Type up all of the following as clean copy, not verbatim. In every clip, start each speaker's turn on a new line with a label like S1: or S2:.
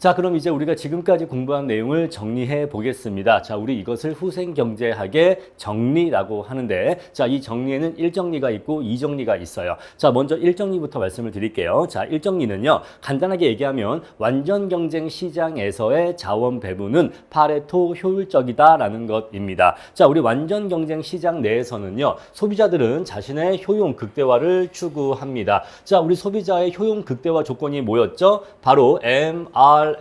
S1: 자, 그럼 이제 우리가 지금까지 공부한 내용을 정리해 보겠습니다. 자, 우리 이것을 후생경제학의 정리라고 하는데, 자, 이 정리에는 1정리가 있고 2정리가 있어요. 자, 먼저 1정리부터 말씀을 드릴게요. 자, 1정리는요, 간단하게 얘기하면 완전 경쟁 시장에서의 자원 배분은 파레토 효율적이다라는 것입니다. 자, 우리 완전 경쟁 시장 내에서는요, 소비자들은 자신의 효용 극대화를 추구합니다. 자, 우리 소비자의 효용 극대화 조건이 뭐였죠? 바로 MRS가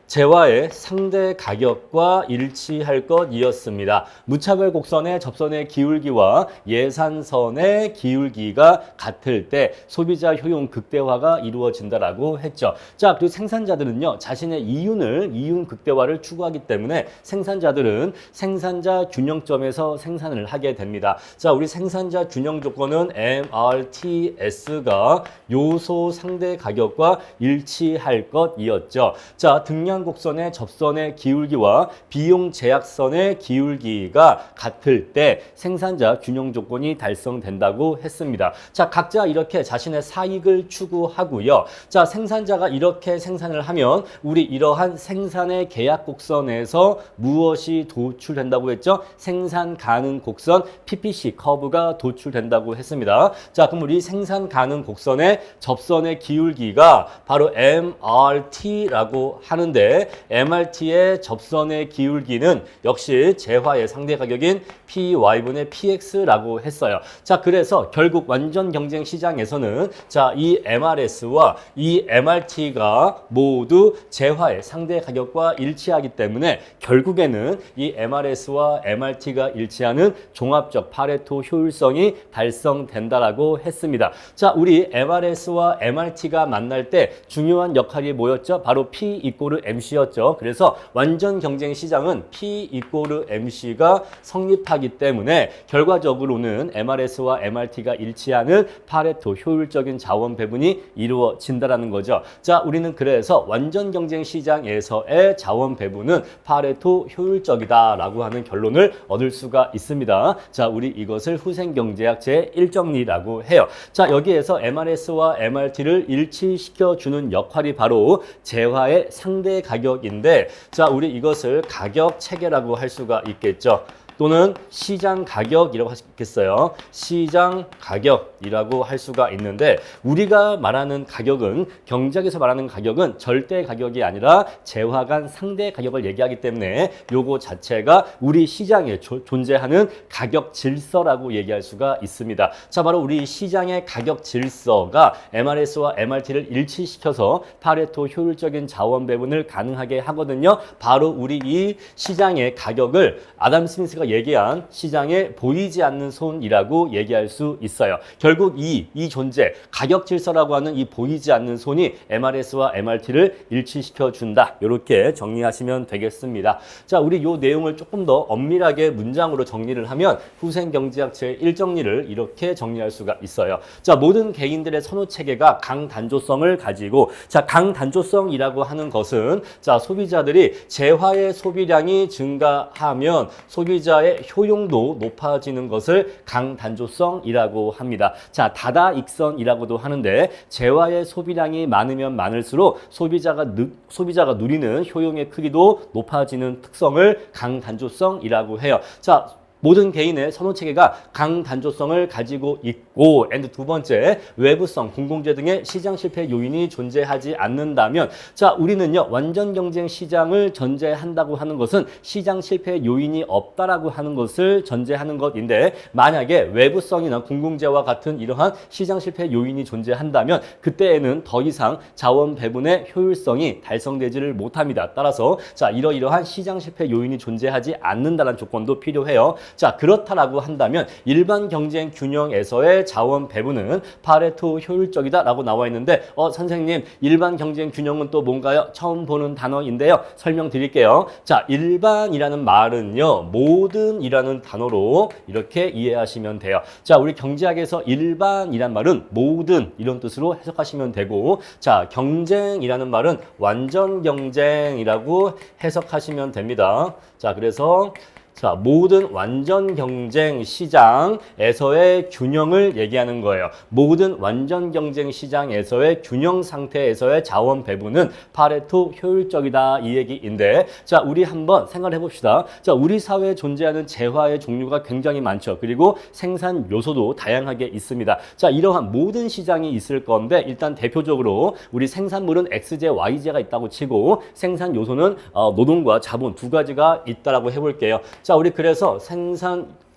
S1: 재화의 상대 가격과 일치할 것이었습니다. 무차별 곡선의 접선의 기울기와 예산선의 기울기가 같을 때 소비자 효용 극대화가 이루어진다라고 했죠. 자, 그리고 생산자들은요, 자신의 이윤 극대화를 추구하기 때문에 생산자들은 생산자 균형점에서 생산을 하게 됩니다. 자, 우리 생산자 균형 조건은 MRTS가 요소 상대 가격과 일치할 것이었죠. 자, 등량 곡선의 접선의 기울기와 비용 제약선의 기울기가 같을 때 생산자 균형 조건이 달성된다고 했습니다. 자, 각자 이렇게 자신의 사익을 추구하고요. 자, 생산자가 이렇게 생산을 하면 우리 이러한 생산의 계약 곡선에서 무엇이 도출된다고 했죠? 생산 가능 곡선 PPC 커브가 도출된다고 했습니다. 자, 그럼 우리 생산 가능 곡선의 접선의 기울기가 바로 MRT라고 하는데, MRT의 접선의 기울기는 역시 재화의 상대 가격인 PY분의 PX라고 했어요. 자, 그래서 결국 완전 경쟁 시장에서는 자, 이 MRS와 이 MRT가 모두 재화의 상대 가격과 일치하기 때문에 결국에는 이 MRS와 MRT가 일치하는 종합적 파레토 효율성이 달성된다라고 했습니다. 자, 우리 MRS와 MRT가 만날 때 중요한 역할이 뭐였죠? 바로 P 이꼬르 MC였죠. 그래서 완전 경쟁 시장은 P 이꼬르 MC가 성립하기 때문에 결과적으로는 MRS와 MRT가 일치하는 파레토 효율적인 자원 배분이 이루어진다라는 거죠. 자, 우리는 그래서 완전 경쟁 시장에서의 자원 배분은 파레토 효율적이다라고 하는 결론을 얻을 수가 있습니다. 자, 우리 이것을 후생경제학 제1정리라고 해요. 자, 여기에서 MRS와 MRT를 일치시켜주는 역할이 바로 재화의 상대 가격인데, 자, 우리 이것을 가격 체계라고 할 수가 있겠죠. 또는 시장 가격이라고 할 수 있겠어요. 시장 가격이라고 할 수가 있는데, 우리가 말하는 가격은, 경제학에서 말하는 가격은 절대 가격이 아니라 재화 간 상대 가격을 얘기하기 때문에 요거 자체가 우리 시장에 존재하는 가격 질서라고 얘기할 수가 있습니다. 자, 바로 우리 시장의 가격 질서가 MRS와 MRT를 일치시켜서 파레토 효율적인 자원 배분을 가능하게 하거든요. 바로 우리 이 시장의 가격을 아담 스미스가 얘기한 시장에 보이지 않는 손이라고 얘기할 수 있어요. 결국 이 존재, 가격 질서라고 하는 이 보이지 않는 손이 MRS와 MRT를 일치시켜 준다. 이렇게 정리하시면 되겠습니다. 자, 우리 이 내용을 조금 더 엄밀하게 문장으로 정리를 하면 후생경제학 제1정리를 이렇게 정리할 수가 있어요. 자, 모든 개인들의 선호 체계가 강단조성을 가지고, 자, 강단조성이라고 하는 것은, 자, 소비자들이 재화의 소비량이 증가하면 소비자의 효용도 높아지는 것을 강단조성이라고 합니다. 자, 다다익선이라고도 하는데, 재화의 소비량이 많으면 많을수록 소비자가 누리는 효용의 크기도 높아지는 특성을 강단조성이라고 해요. 자, 모든 개인의 선호 체계가 강단조성을 가지고 있고, 두 번째, 외부성, 공공재 등의 시장 실패 요인이 존재하지 않는다면, 자, 우리는요, 완전 경쟁 시장을 전제한다고 하는 것은 시장 실패 요인이 없다라고 하는 것을 전제하는 것인데, 만약에 외부성이나 공공재와 같은 이러한 시장 실패 요인이 존재한다면 그때에는 더 이상 자원 배분의 효율성이 달성되지를 못합니다. 따라서 자, 이러이러한 시장 실패 요인이 존재하지 않는다는 조건도 필요해요. 자, 그렇다라고 한다면 일반 경쟁 균형에서의 자원 배분은 파레토 효율적이다라고 나와 있는데, 선생님, 일반 경쟁 균형은 또 뭔가요? 처음 보는 단어인데요. 설명드릴게요. 자, 일반이라는 말은요, 모든이라는 단어로 이렇게 이해하시면 돼요. 자, 우리 경제학에서 일반이란 말은 모든 이런 뜻으로 해석하시면 되고, 자, 경쟁이라는 말은 완전 경쟁이라고 해석하시면 됩니다. 자, 그래서 자, 모든 완전 경쟁 시장에서의 균형을 얘기하는 거예요. 모든 완전 경쟁 시장에서의 균형 상태에서의 자원 배분은 파레토 효율적이다 이 얘기인데, 자, 우리 한번 생각해 봅시다. 자, 우리 사회에 존재하는 재화의 종류가 굉장히 많죠. 그리고 생산 요소도 다양하게 있습니다. 자, 이러한 모든 시장이 있을 건데 일단 대표적으로 우리 생산물은 X재, Y재가 있다고 치고 생산 요소는 노동과 자본 두 가지가 있다라고 해볼게요. 자, 우리 그래서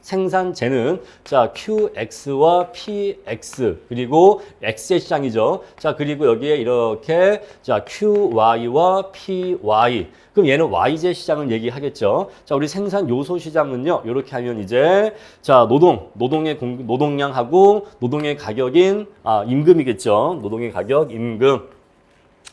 S1: 생산재는 자 QX와 PX 그리고 X의 시장이죠. 자, 그리고 여기에 이렇게 자 QY와 PY. 그럼 얘는 Y재 시장을 얘기하겠죠. 자, 우리 생산 요소 시장은요. 이렇게 하면 이제 자 노동량하고 노동의 가격인 임금이겠죠. 노동의 가격 임금.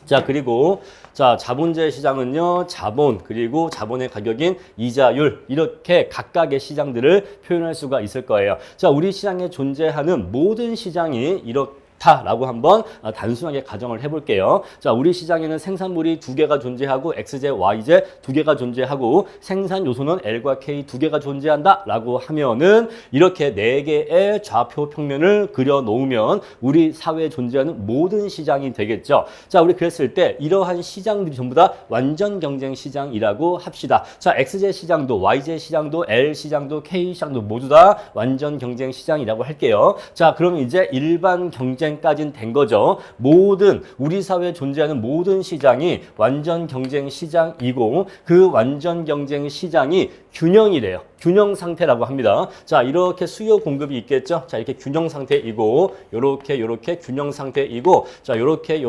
S1: 자, 그리고 자 자본재 시장은요, 자본 그리고 자본의 가격인 이자율, 이렇게 각각의 시장들을 표현할 수가 있을 거예요. 자, 우리 시장에 존재하는 모든 시장이 이렇다라고 한번 단순하게 가정을 해볼게요. 자, 우리 시장에는 생산물이 두 개가 존재하고 X재, Y재 두 개가 존재하고 생산 요소는 L과 K 두 개가 존재한다라고 하면은 이렇게 네 개의 좌표 평면을 그려 놓으면 우리 사회에 존재하는 모든 시장이 되겠죠. 자, 우리 그랬을 때 이러한 시장들이 전부 다 완전 경쟁 시장이라고 합시다. 자, X재 시장도 Y재 시장도 L 시장도 K 시장도 모두 다 완전 경쟁 시장이라고 할게요. 자, 그럼 이제 일반 경쟁까지는 된 거죠. 모든 우리 사회에 존재하는 모든 시장이 완전 경쟁 시장이고 그 완전 경쟁 시장이 균형이래요. 균형 상태라고 합니다. 자, 이렇게 수요 공급이 있겠죠. 자, 이렇게 균형 상태이고 요렇게 균형 상태이고 자, 요렇게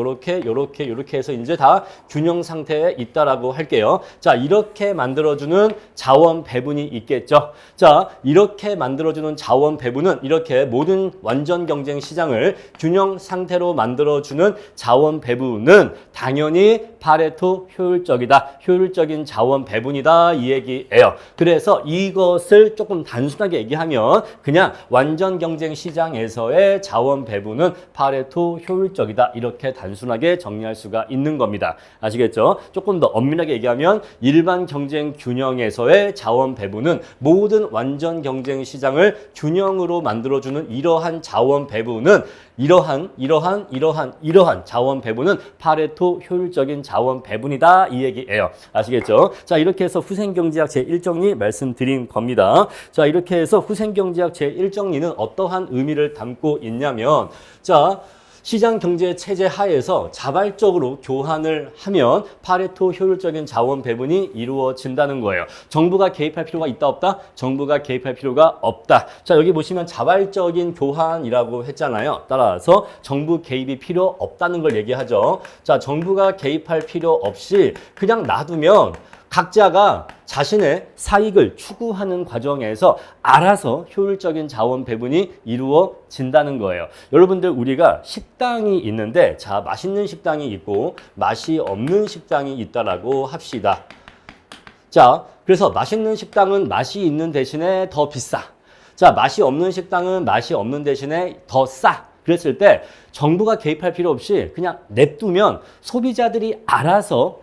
S1: 해서 이제 다 균형 상태에 있다라고 할게요. 자, 이렇게 만들어주는 자원 배분이 있겠죠. 자, 이렇게 만들어주는 자원 배분은 이렇게 모든 완전 경쟁 시장을 균형 상태로 만들어주는 자원 배분은 당연히 파레토 효율적이다. 효율적인 자원 배분이다. 이 얘기예요. 그래서 이것을 조금 단순하게 얘기하면 그냥 완전 경쟁 시장에서의 자원 배분은 파레토 효율적이다. 이렇게 단순하게 정리할 수가 있는 겁니다. 아시겠죠? 조금 더 엄밀하게 얘기하면 일반 경쟁 균형에서의 자원 배분은 모든 완전 경쟁 시장을 균형으로 만들어주는 이러한 자원 배분은 이러한 자원 배분은 파레토 효율적인 자원 배분이다. 이 얘기예요. 아시겠죠? 자, 이렇게 해서 후생경제학 제1정리 말씀드린 겁니다. 자, 이렇게 해서 후생경제학 제1정리는 어떠한 의미를 담고 있냐면 자, 시장 경제 체제 하에서 자발적으로 교환을 하면 파레토 효율적인 자원 배분이 이루어진다는 거예요. 정부가 개입할 필요가 있다 없다? 정부가 개입할 필요가 없다. 자, 여기 보시면 자발적인 교환이라고 했잖아요. 따라서 정부 개입이 필요 없다는 걸 얘기하죠. 자, 정부가 개입할 필요 없이 그냥 놔두면 각자가 자신의 사익을 추구하는 과정에서 알아서 효율적인 자원 배분이 이루어진다는 거예요. 여러분들, 우리가 식당이 있는데 자, 맛있는 식당이 있고 맛이 없는 식당이 있다라고 합시다. 자, 그래서 맛있는 식당은 맛이 있는 대신에 더 비싸. 자, 맛이 없는 식당은 맛이 없는 대신에 더 싸. 그랬을 때 정부가 개입할 필요 없이 그냥 냅두면 소비자들이 알아서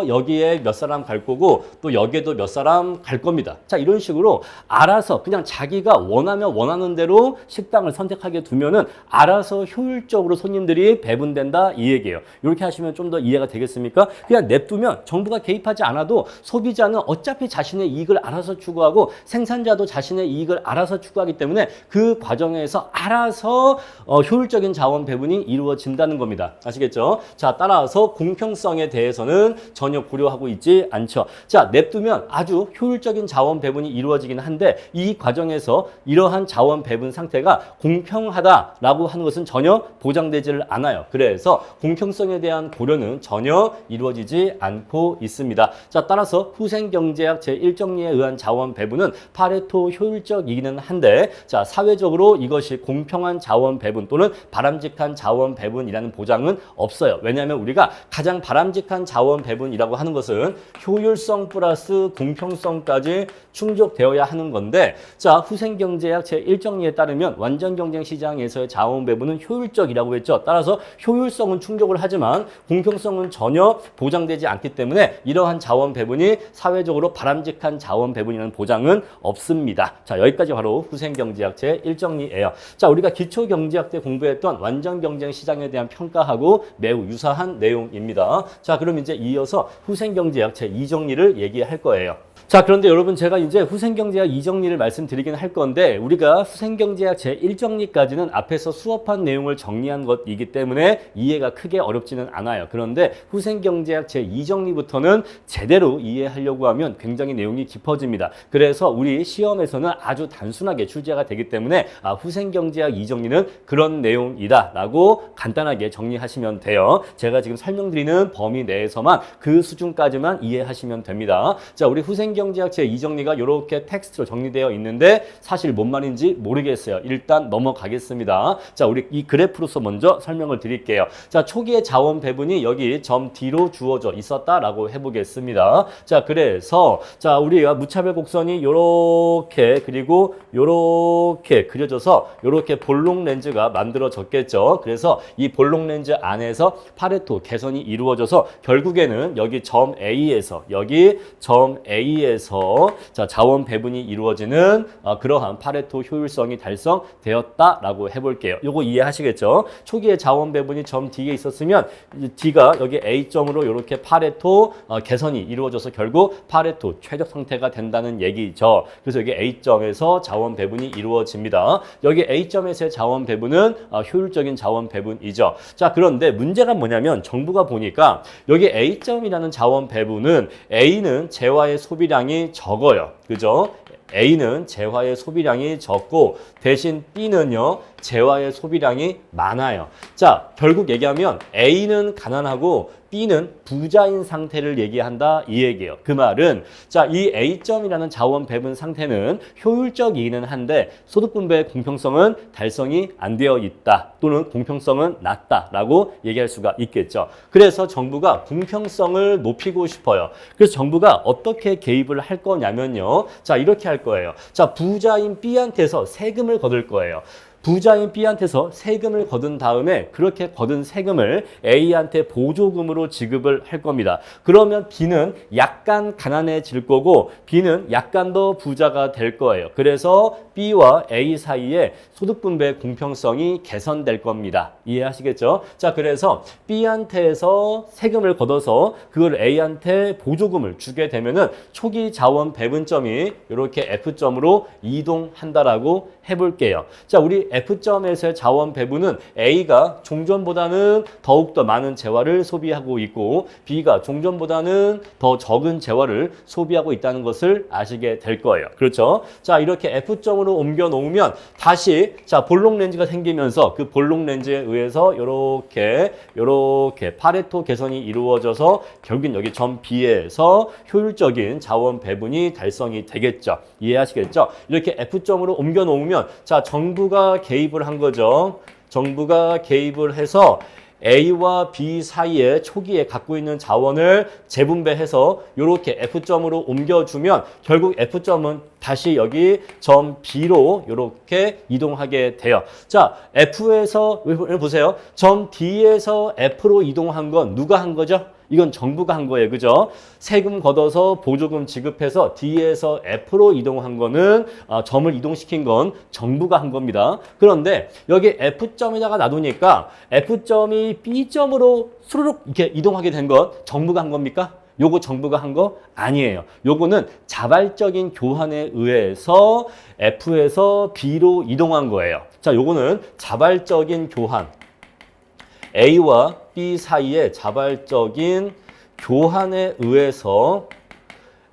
S1: 여기에 몇 사람 갈 거고 또 여기에도 몇 사람 갈 겁니다. 자, 이런 식으로 알아서 그냥 자기가 원하는 대로 식당을 선택하게 두면은 알아서 효율적으로 손님들이 배분된다 이 얘기예요. 이렇게 하시면 좀 더 이해가 되겠습니까? 그냥 냅두면 정부가 개입하지 않아도 소비자는 어차피 자신의 이익을 알아서 추구하고 생산자도 자신의 이익을 알아서 추구하기 때문에 그 과정에서 알아서 효율적인 자원 배분이 이루어진다는 겁니다. 아시겠죠? 자, 따라서 공평성에 대해서는 전혀 고려하고 있지 않죠. 자, 냅두면 아주 효율적인 자원 배분이 이루어지긴 한데 이 과정에서 이러한 자원 배분 상태가 공평하다라고 하는 것은 전혀 보장되지를 않아요. 그래서 공평성에 대한 고려는 전혀 이루어지지 않고 있습니다. 자, 따라서 후생경제학 제1정리에 의한 자원 배분은 파레토 효율적이기는 한데 자, 사회적으로 이것이 공평한 자원 배분 또는 바람 바람직한 자원 배분이라는 보장은 없어요. 왜냐하면 우리가 가장 바람직한 자원 배분이라고 하는 것은 효율성 플러스 공평성까지 충족되어야 하는 건데, 자, 후생경제학 제1정리에 따르면 완전 경쟁 시장에서의 자원 배분은 효율적이라고 했죠. 따라서 효율성은 충족을 하지만 공평성은 전혀 보장되지 않기 때문에 이러한 자원 배분이 사회적으로 바람직한 자원 배분이라는 보장은 없습니다. 자, 여기까지 바로 후생경제학 제1정리예요. 자, 우리가 기초경제학 때 공부했던 완전 경쟁 시장에 대한 평가하고 매우 유사한 내용입니다. 자, 그럼 이제 이어서 후생경제학 제2정리를 얘기할 거예요. 자, 그런데 여러분, 제가 이제 후생경제학 2정리를 말씀드리긴 할 건데, 우리가 후생경제학 제1정리까지는 앞에서 수업한 내용을 정리한 것이기 때문에 이해가 크게 어렵지는 않아요. 그런데 후생경제학 제2정리부터는 제대로 이해하려고 하면 굉장히 내용이 깊어집니다. 그래서 우리 시험에서는 아주 단순하게 출제가 되기 때문에 후생경제학 2정리는 그런 내용이다 라고 간단하게 정리하시면 돼요. 제가 지금 설명드리는 범위 내에서만 그 수준까지만 이해하시면 됩니다. 자, 우리 후생경제학 제2정리가 이렇게 텍스트로 정리되어 있는데 사실 뭔 말인지 모르겠어요. 일단 넘어가겠습니다. 자, 우리 이 그래프로서 먼저 설명을 드릴게요. 자, 초기의 자원 배분이 여기 점 D로 주어져 있었다라고 해보겠습니다. 자, 그래서 자, 우리가 무차별 곡선이 요렇게 그리고 요렇게 그려져서 요렇게 볼록 렌즈가 만들어졌겠죠. 그래서 이 볼록 렌즈 안에서 파레토 개선이 이루어져서 결국에는 여기 점 A에서 자, 자원 배분이 이루어지는 그러한 파레토 효율성이 달성되었다라고 해볼게요. 요거 이해하시겠죠? 초기에 자원 배분이 점 D에 있었으면 D가 여기 A점으로 이렇게 파레토 개선이 이루어져서 결국 파레토 최적 상태가 된다는 얘기죠. 그래서 여기 A점에서 자원 배분이 이루어집니다. 여기 A점에서의 자원 배분은 효율적인 자원 배분이죠. 자, 그런데 문제가 뭐냐면 정부가 보니까 여기 A점이라는 자원 배분은 A는 재화의 소비량이 적어요. 그죠? A는 재화의 소비량이 적고 대신 B는요, 재화의 소비량이 많아요. 자, 결국 얘기하면 A는 가난하고 B는 부자인 상태를 얘기한다 이 얘기예요. 그 말은 자, 이 A점이라는 자원 배분 상태는 효율적이기는 한데 소득 분배의 공평성은 달성이 안 되어 있다 또는 공평성은 낮다라고 얘기할 수가 있겠죠. 그래서 정부가 공평성을 높이고 싶어요. 그래서 정부가 어떻게 개입을 할 거냐면요. 자, 이렇게 할 거예요. 자, 부자인 B한테서 세금을 거둘 거예요. 부자인 B한테서 세금을 거둔 다음에 그렇게 거둔 세금을 A한테 보조금으로 지급을 할 겁니다. 그러면 B는 약간 가난해질 거고 B는 약간 더 부자가 될 거예요. 그래서 B와 A 사이에 소득 분배 공평성이 개선될 겁니다. 이해하시겠죠? 자, 그래서 B한테서 세금을 걷어서 그걸 A한테 보조금을 주게 되면은 초기 자원 배분점이 이렇게 F점으로 이동한다라고 해볼게요. 자, 우리 F점에서의 자원 배분은 A가 종전보다는 더욱더 많은 재화를 소비하고 있고 B가 종전보다는 더 적은 재화를 소비하고 있다는 것을 아시게 될 거예요. 그렇죠? 자, 이렇게 F점으로 옮겨 놓으면 다시 자, 볼록 렌즈가 생기면서 그 볼록 렌즈에 의해서 이렇게 파레토 개선이 이루어져서 결국엔 여기 점 B에서 효율적인 자원 배분이 달성이 되겠죠. 이해하시겠죠? 이렇게 F점으로 옮겨 놓으면 자, 정부가 개입을 한 거죠. 정부가 개입을 해서 A와 B 사이에 초기에 갖고 있는 자원을 재분배해서 이렇게 F점으로 옮겨주면 결국 F점은 다시 여기 점 B로 이렇게 이동하게 돼요. 자, F에서 보세요. 점 D에서 F로 이동한 건 누가 한 거죠? 이건 정부가 한 거예요. 그죠? 세금 걷어서 보조금 지급해서 D에서 F로 이동한 거는 점을 이동시킨 건 정부가 한 겁니다. 그런데 여기 F점에다가 놔두니까 F점이 B점으로 수르륵 이렇게 이동하게 된 건 정부가 한 겁니까? 요거 정부가 한 거 아니에요. 요거는 자발적인 교환에 의해서 F에서 B로 이동한 거예요. 자, 요거는 자발적인 교환. A와 B 사이의 자발적인 교환에 의해서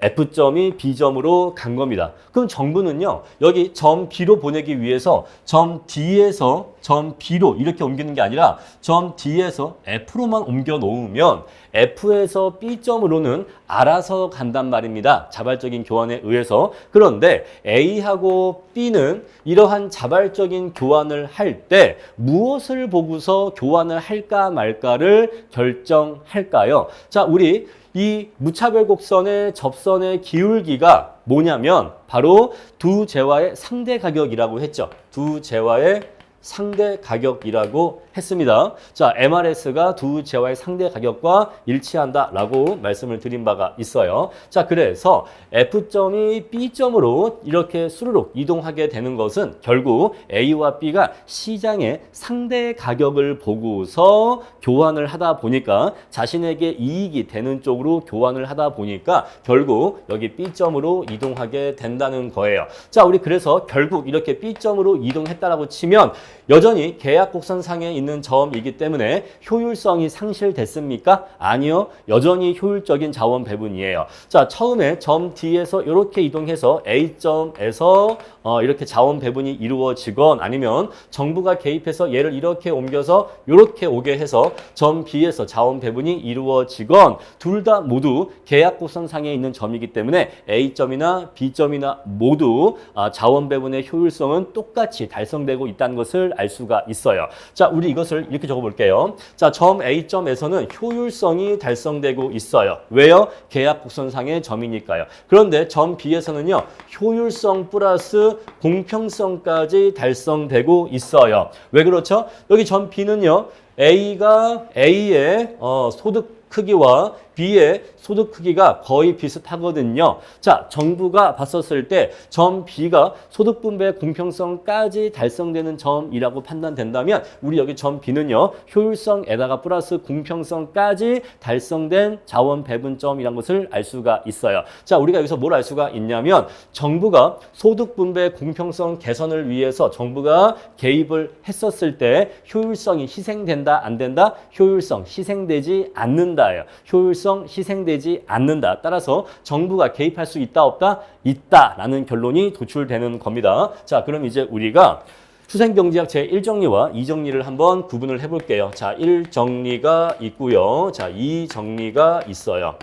S1: F점이 B점으로 간 겁니다. 그럼 정부는요, 여기 점 B로 보내기 위해서 점 D에서 점 B로 이렇게 옮기는 게 아니라 점 D에서 F로만 옮겨 놓으면 F에서 B점으로는 알아서 간단 말입니다. 자발적인 교환에 의해서. 그런데 A하고 B는 이러한 자발적인 교환을 할 때 무엇을 보고서 교환을 할까 말까를 결정할까요? 자, 우리 이 무차별 곡선의 접선의 기울기가 뭐냐면 바로 두 재화의 상대 가격이라고 했죠. 두 재화의 상대 가격이라고 했습니다. 자, MRS가 두 재화의 상대 가격과 일치한다라고 말씀을 드린 바가 있어요. 자, 그래서 F점이 B점으로 이렇게 수르륵 이동하게 되는 것은 결국 A와 B가 시장의 상대 가격을 보고서 교환을 하다 보니까 자신에게 이익이 되는 쪽으로 교환을 하다 보니까 결국 여기 B점으로 이동하게 된다는 거예요. 자, 우리 그래서 결국 이렇게 B점으로 이동했다라고 치면 여전히 계약 곡선상에 있는 점이기 때문에 효율성이 상실됐습니까? 아니요. 여전히 효율적인 자원 배분이에요. 자, 처음에 점 D에서 이렇게 이동해서 A점에서 이렇게 자원 배분이 이루어지건 아니면 정부가 개입해서 얘를 이렇게 옮겨서 이렇게 오게 해서 점 B에서 자원 배분이 이루어지건 둘 다 모두 계약 곡선상에 있는 점이기 때문에 A점이나 B점이나 모두 자원 배분의 효율성은 똑같이 달성되고 있다는 것을 알 수가 있어요. 자, 우리 이것을 이렇게 적어볼게요. 자, 점 A점에서는 효율성이 달성되고 있어요. 왜요? 계약 곡선상의 점이니까요. 그런데 점 B에서는요, 효율성 플러스 공평성까지 달성되고 있어요. 왜 그렇죠? 여기 점 B는요, A가 A의 소득 크기와 B의 소득 크기가 거의 비슷하거든요. 자, 정부가 봤었을 때 점 B가 소득 분배 공평성까지 달성되는 점이라고 판단된다면 우리 여기 점 B는요, 효율성에다가 플러스 공평성까지 달성된 자원 배분점이라는 것을 알 수가 있어요. 자, 우리가 여기서 뭘 알 수가 있냐면 정부가 소득 분배 공평성 개선을 위해서 정부가 개입을 했었을 때 효율성이 희생된다, 안 된다? 효율성 희생되지 않는다예요. 효율성 희생되지 않는다. 따라서 정부가 개입할 수 있다, 없다? 있다라는 결론이 도출되는 겁니다. 자, 그럼 이제 우리가 수생경제학 제1정리와 2정리를 한번 구분을 해볼게요. 자, 1정리가 있고요. 자, 2정리가 있어요.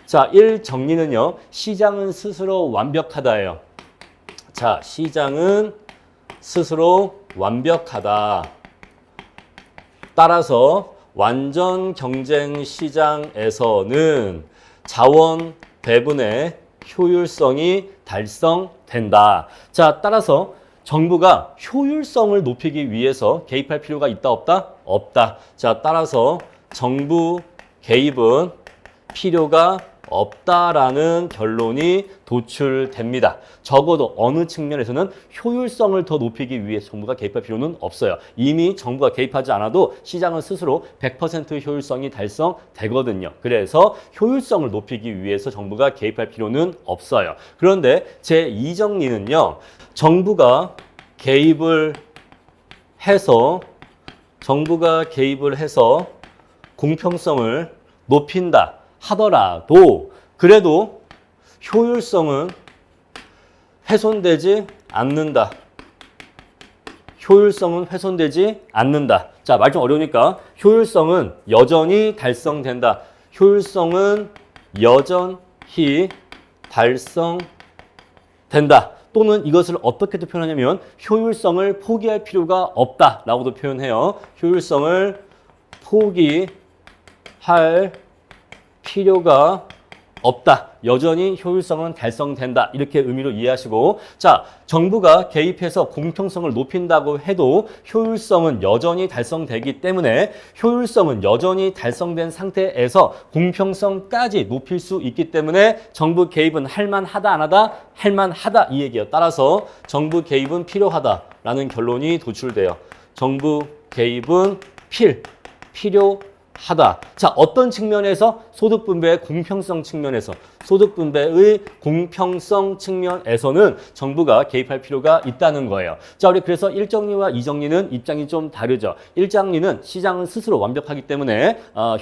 S1: 자, 1정리는요. 시장은 스스로 완벽하다예요. 자, 시장은 스스로 완벽하다. 따라서 완전 경쟁 시장에서는 자원 배분의 효율성이 달성된다. 자, 따라서 정부가 효율성을 높이기 위해서 개입할 필요가 있다, 없다? 없다. 자, 따라서 정부 개입은 필요가 없다라는 결론이 도출됩니다. 적어도 어느 측면에서는 효율성을 더 높이기 위해 정부가 개입할 필요는 없어요. 이미 정부가 개입하지 않아도 시장은 스스로 100% 효율성이 달성되거든요. 그래서 효율성을 높이기 위해서 정부가 개입할 필요는 없어요. 그런데 제2정리는요. 정부가 개입을 해서 공평성을 높인다 하더라도 그래도 효율성은 훼손되지 않는다. 효율성은 훼손되지 않는다. 자, 말 좀 어려우니까 효율성은 여전히 달성된다. 효율성은 여전히 달성된다. 또는 이것을 어떻게도 표현하냐면 효율성을 포기할 필요가 없다라고도 표현해요. 효율성을 포기할 필요가 없다. 여전히 효율성은 달성된다. 이렇게 의미로 이해하시고, 자, 정부가 개입해서 공평성을 높인다고 해도 효율성은 여전히 달성되기 때문에 효율성은 여전히 달성된 상태에서 공평성까지 높일 수 있기 때문에 정부 개입은 할만하다, 안 하다? 할만하다 이 얘기예요. 따라서 정부 개입은 필요하다라는 결론이 도출돼요. 정부 개입은 필요하다. 하다. 자, 어떤 측면에서? 소득 분배의 공평성 측면에서. 소득 분배의 공평성 측면에서는 정부가 개입할 필요가 있다는 거예요. 자, 우리 그래서 1정리와 2정리는 입장이 좀 다르죠. 1정리는 시장은 스스로 완벽하기 때문에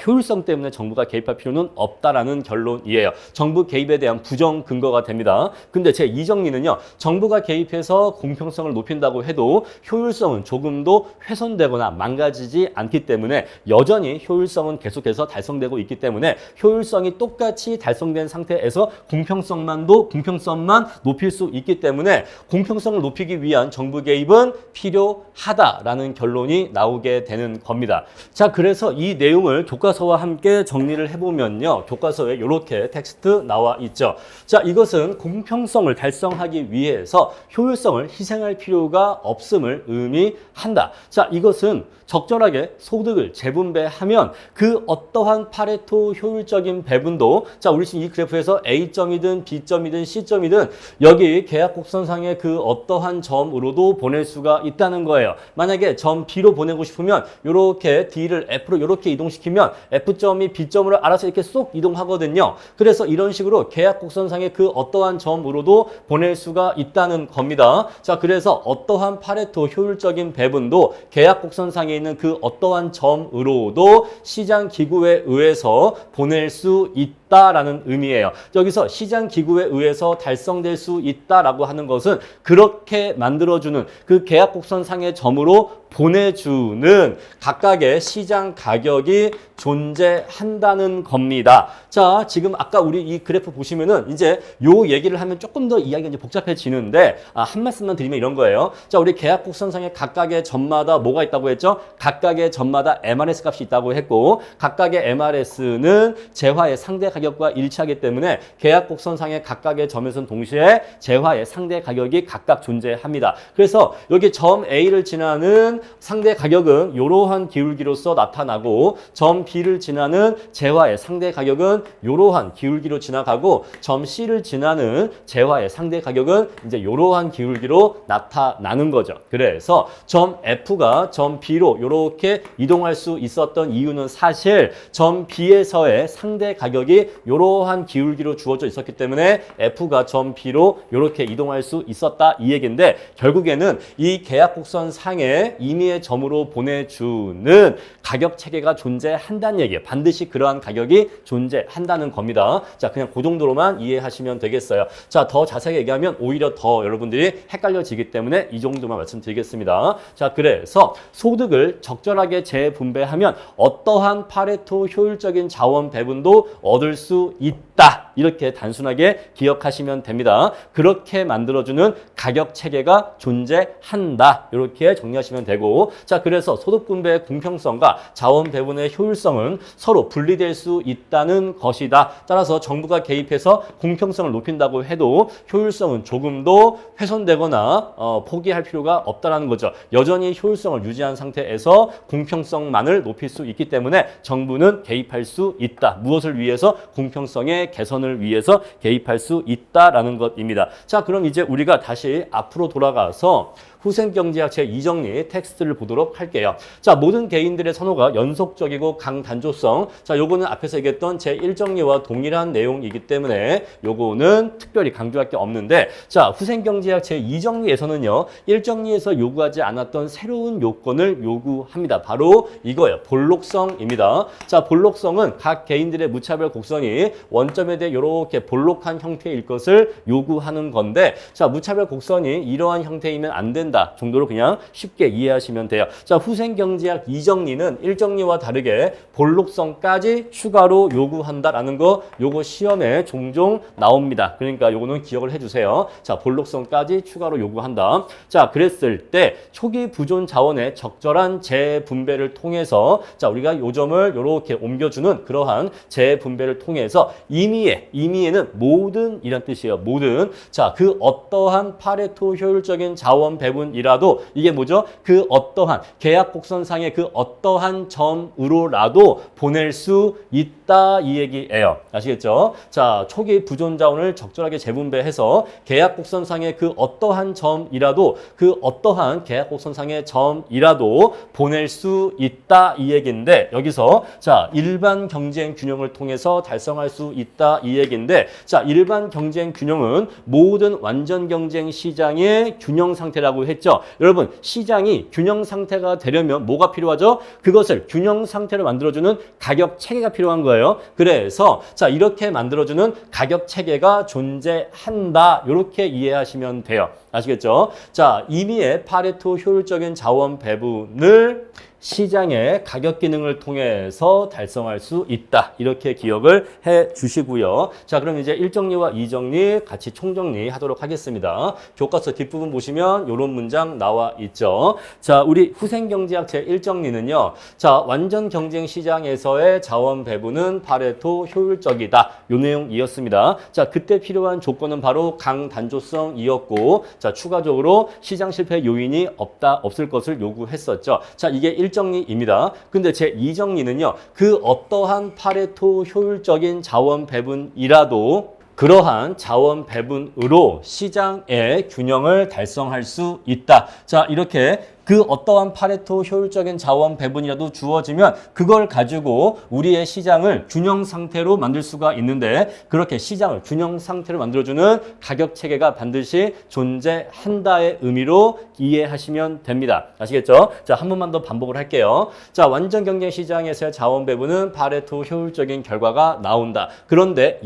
S1: 효율성 때문에 정부가 개입할 필요는 없다라는 결론이에요. 정부 개입에 대한 부정 근거가 됩니다. 근데 제 2정리는요. 정부가 개입해서 공평성을 높인다고 해도 효율성은 조금도 훼손되거나 망가지지 않기 때문에 여전히 효율성은 계속해서 달성되고 있기 때문에 효율성이 똑같이 달성된 상태에서 공평성만 높일 수 있기 때문에 공평성을 높이기 위한 정부 개입은 필요하다라는 결론이 나오게 되는 겁니다. 자, 그래서 이 내용을 교과서와 함께 정리를 해보면요. 교과서에 이렇게 텍스트 나와 있죠. 자, 이것은 공평성을 달성하기 위해서 효율성을 희생할 필요가 없음을 의미한다. 자, 이것은 적절하게 소득을 재분배하면 그 어떠한 파레토 효율적인 배분도 자, 우리 지금 이 그래프에서 A점이든 B점이든 C점이든 여기 계약 곡선상의 그 어떠한 점으로도 보낼 수가 있다는 거예요. 만약에 점 B로 보내고 싶으면 이렇게 D를 F로 이렇게 이동시키면 F점이 B점으로 알아서 이렇게 쏙 이동하거든요. 그래서 이런 식으로 계약 곡선상의 그 어떠한 점으로도 보낼 수가 있다는 겁니다. 자, 그래서 어떠한 파레토 효율적인 배분도 계약 곡선상에 있는 그 어떠한 점으로도 시장 기구에 의해서 보낼 수 있다라는 의미예요. 여기서 시장 기구에 의해서 달성될 수 있다라고 하는 것은 그렇게 만들어주는 그 계약 곡선상의 점으로 보내주는 각각의 시장 가격이 존재한다는 겁니다. 자, 지금 아까 우리 이 그래프 보시면은 이제 요 얘기를 하면 조금 더 이야기가 이제 복잡해지는데 한 말씀만 드리면 이런 거예요. 자, 우리 계약 곡선상의 각각의 점마다 뭐가 있다고 했죠? 각각의 점마다 MRS 값이 있다고 했고 각각의 MRS는 재화의 상대 가격과 일치하기 때문에 계약 곡선상의 각각의 점에서는 동시에 재화의 상대 가격이 각각 존재합니다. 그래서 여기 점 A를 지나는 상대 가격은 이러한 기울기로서 나타나고 점 B를 지나는 재화의 상대 가격은 이러한 기울기로 지나가고 점 C를 지나는 재화의 상대 가격은 이제 이러한 기울기로 나타나는 거죠. 그래서 점 F가 점 B로 이렇게 이동할 수 있었던 이유는 사실 점 B에서의 상대 가격이 이러한 기울기로 주어져 있었기 때문에 F가 점 B로 이렇게 이동할 수 있었다 이 얘기인데 결국에는 이 계약 곡선 상에 임의의 점으로 보내주는 가격 체계가 존재한다는 얘기예요. 반드시 그러한 가격이 존재한다는 겁니다. 자, 그냥 그 정도로만 이해하시면 되겠어요. 자, 더 자세하게 얘기하면 오히려 더 여러분들이 헷갈려지기 때문에 이 정도만 말씀드리겠습니다. 자, 그래서 소득을 적절하게 재분배하면 어떠한 파레토 효율적인 자원 배분도 얻을 수 있다. 이렇게 단순하게 기억하시면 됩니다. 그렇게 만들어주는 가격 체계가 존재한다. 이렇게 정리하시면 되고 자, 그래서 소득 분배의 공평성과 자원 배분의 효율성은 서로 분리될 수 있다는 것이다. 따라서 정부가 개입해서 공평성을 높인다고 해도 효율성은 조금도 훼손되거나 포기할 필요가 없다는 거죠. 여전히 효율성을 유지한 상태에서 공평성만을 높일 수 있기 때문에 정부는 개입할 수 있다. 무엇을 위해서? 공평성의 개선을 위해서 개입할 수 있다라는 것입니다. 자, 그럼 이제 우리가 다시 앞으로 돌아가서 후생경제학 제2정리 텍스트를 보도록 할게요. 자, 모든 개인들의 선호가 연속적이고 강단조성. 자, 요거는 앞에서 얘기했던 제1정리와 동일한 내용이기 때문에 요거는 특별히 강조할 게 없는데 자, 후생경제학 제2정리에서는요. 1정리에서 요구하지 않았던 새로운 요건을 요구합니다. 바로 이거예요. 볼록성입니다. 자, 볼록성은 각 개인들의 무차별 곡선이 원점에 대해 이렇게 볼록한 형태일 것을 요구하는 건데 자, 무차별 곡선이 이러한 형태이면 안 된다. 정도로 그냥 쉽게 이해하시면 돼요. 자, 후생경제학 2정리는 1정리와 다르게 볼록성까지 추가로 요구한다라는 거 요거 시험에 종종 나옵니다. 그러니까 요거는 기억을 해주세요. 자, 볼록성까지 추가로 요구한다. 자, 그랬을 때 초기 부존 자원의 적절한 재분배를 통해서 자, 우리가 요 점을 이렇게 옮겨주는 그러한 재분배를 통해서 임의에는 모든 이란 뜻이에요. 모든 자, 그 어떠한 파레토 효율적인 자원 배분 배분이라도 이게 뭐죠? 그 어떠한 계약 곡선상의 그 어떠한 점으로라도 보낼 수 있다 이 얘기예요. 아시겠죠? 자, 초기 부존 자원을 적절하게 재분배해서 계약 곡선상의 그 어떠한 점이라도 그 어떠한 계약 곡선상의 점이라도 보낼 수 있다 이 얘기인데 여기서 자, 일반 경쟁 균형을 통해서 달성할 수 있다 이 얘기인데 자, 일반 경쟁 균형은 모든 완전 경쟁 시장의 균형 상태라고 했죠. 여러분, 시장이 균형 상태가 되려면 뭐가 필요하죠? 그것을 균형 상태로 만들어주는 가격 체계가 필요한 거예요. 그래서 자, 이렇게 만들어주는 가격 체계가 존재한다. 이렇게 이해하시면 돼요. 아시겠죠? 자, 임의의 파레토 효율적인 자원 배분을 시장의 가격 기능을 통해서 달성할 수 있다. 이렇게 기억을 해 주시고요. 자, 그럼 이제 1정리와 2정리 같이 총정리 하도록 하겠습니다. 교과서 뒷부분 보시면 이런 문장 나와 있죠. 자, 우리 후생경제학 제1정리는요. 자, 완전 경쟁 시장에서의 자원 배분은 파레토 효율적이다. 요 내용이었습니다. 자, 그때 필요한 조건은 바로 강단조성이었고 자, 추가적으로 시장 실패 요인이 없을 것을 요구했었죠. 자, 이게 1정리입니다. 근데 제 2정리는요. 그 어떠한 파레토 효율적인 자원 배분이라도 그러한 자원 배분으로 시장의 균형을 달성할 수 있다. 자, 이렇게 그 어떠한 파레토 효율적인 자원 배분이라도 주어지면 그걸 가지고 우리의 시장을 균형 상태로 만들 수가 있는데 그렇게 시장을 균형 상태로 만들어주는 가격 체계가 반드시 존재한다의 의미로 이해하시면 됩니다. 아시겠죠? 자, 한 번만 더 반복을 할게요. 자, 완전 경쟁 시장에서의 자원 배분은 파레토 효율적인 결과가 나온다. 그런데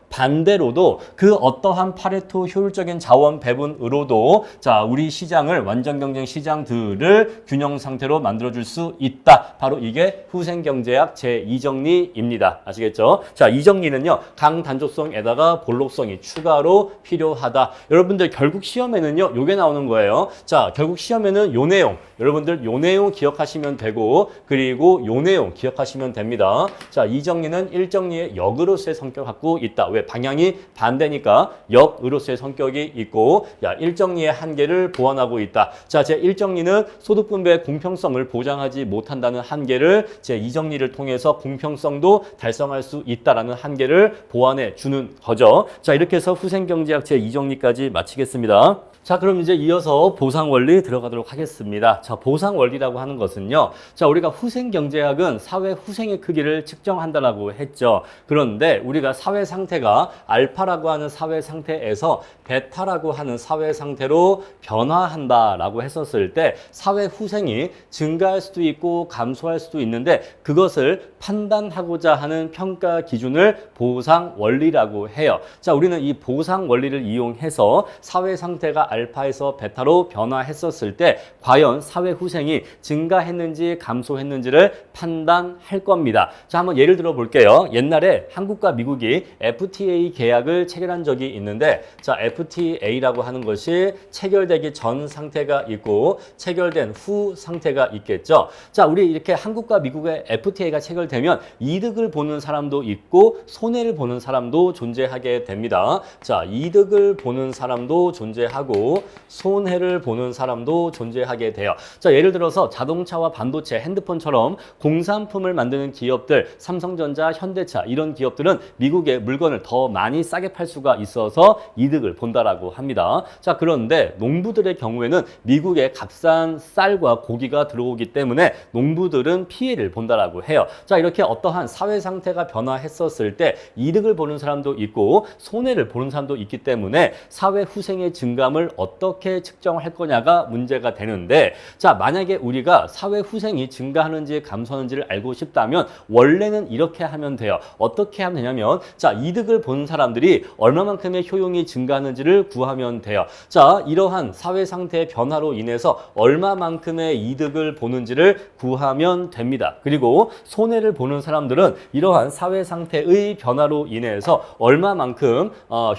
S1: 반대로도 그 어떠한 파레토 효율적인 자원 배분으로도 자, 우리 시장을 완전 경쟁 시장들을 균형 상태로 만들어줄 수 있다. 바로 이게 후생경제학 제2정리입니다. 아시겠죠? 자, 2정리는요. 강단조성에다가 볼록성이 추가로 필요하다. 여러분들 결국 시험에는요. 요게 나오는 거예요. 자, 결국 시험에는 요 내용 여러분들 요 내용 기억하시면 되고 그리고 요 내용 기억하시면 됩니다. 자, 2정리는 1정리의 역으로서의 성격을 갖고 있다. 왜? 방향이 반대니까 역으로서의 성격이 있고 1정리의 한계를 보완하고 있다. 자, 제 1정리는 소득분배의 공평성을 보장하지 못한다는 한계를 제 2정리를 통해서 공평성도 달성할 수 있다라는 한계를 보완해 주는 거죠. 자, 이렇게 해서 후생경제학 제 2정리까지 마치겠습니다. 자, 그럼 이제 이어서 보상원리 들어가도록 하겠습니다. 자, 보상원리라고 하는 것은요. 자, 우리가 후생경제학은 사회 후생의 크기를 측정한다라고 했죠. 그런데 우리가 사회 상태가 알파라고 하는 사회 상태에서 베타라고 하는 사회 상태로 변화한다라고 했었을 때 사회 후생이 증가할 수도 있고 감소할 수도 있는데 그것을 판단하고자 하는 평가 기준을 보상원리라고 해요. 자, 우리는 이 보상원리를 이용해서 사회 상태가 알파에서 베타로 변화했었을 때 과연 사회 후생이 증가했는지 감소했는지를 판단할 겁니다. 자, 한번 예를 들어 볼게요. 옛날에 한국과 미국이 FTA 계약을 체결한 적이 있는데 자, FTA라고 하는 것이 체결되기 전 상태가 있고 체결된 후 상태가 있겠죠. 자, 우리 이렇게 한국과 미국의 FTA가 체결되면 이득을 보는 사람도 있고 손해를 보는 사람도 존재하게 됩니다. 자, 이득을 보는 사람도 존재하고 손해를 보는 사람도 존재하게 돼요. 자, 예를 들어서 자동차와 반도체, 핸드폰처럼 공산품을 만드는 기업들, 삼성전자, 현대차 이런 기업들은 미국의 물건을 더 많이 싸게 팔 수가 있어서 이득을 본다라고 합니다. 자, 그런데 농부들의 경우에는 미국의 값싼 쌀과 고기가 들어오기 때문에 농부들은 피해를 본다라고 해요. 자, 이렇게 어떠한 사회 상태가 변화했었을 때 이득을 보는 사람도 있고 손해를 보는 사람도 있기 때문에 사회 후생의 증감을 어떻게 측정할 거냐가 문제가 되는데 자, 만약에 우리가 사회 후생이 증가하는지 감소하는지를 알고 싶다면 원래는 이렇게 하면 돼요. 어떻게 하면 되냐면 자, 이득을 보는 사람들이 얼마만큼의 효용이 증가하는지를 구하면 돼요. 자, 이러한 사회 상태의 변화로 인해서 얼마만큼의 이득을 보는지를 구하면 됩니다. 그리고 손해를 보는 사람들은 이러한 사회 상태의 변화로 인해서 얼마만큼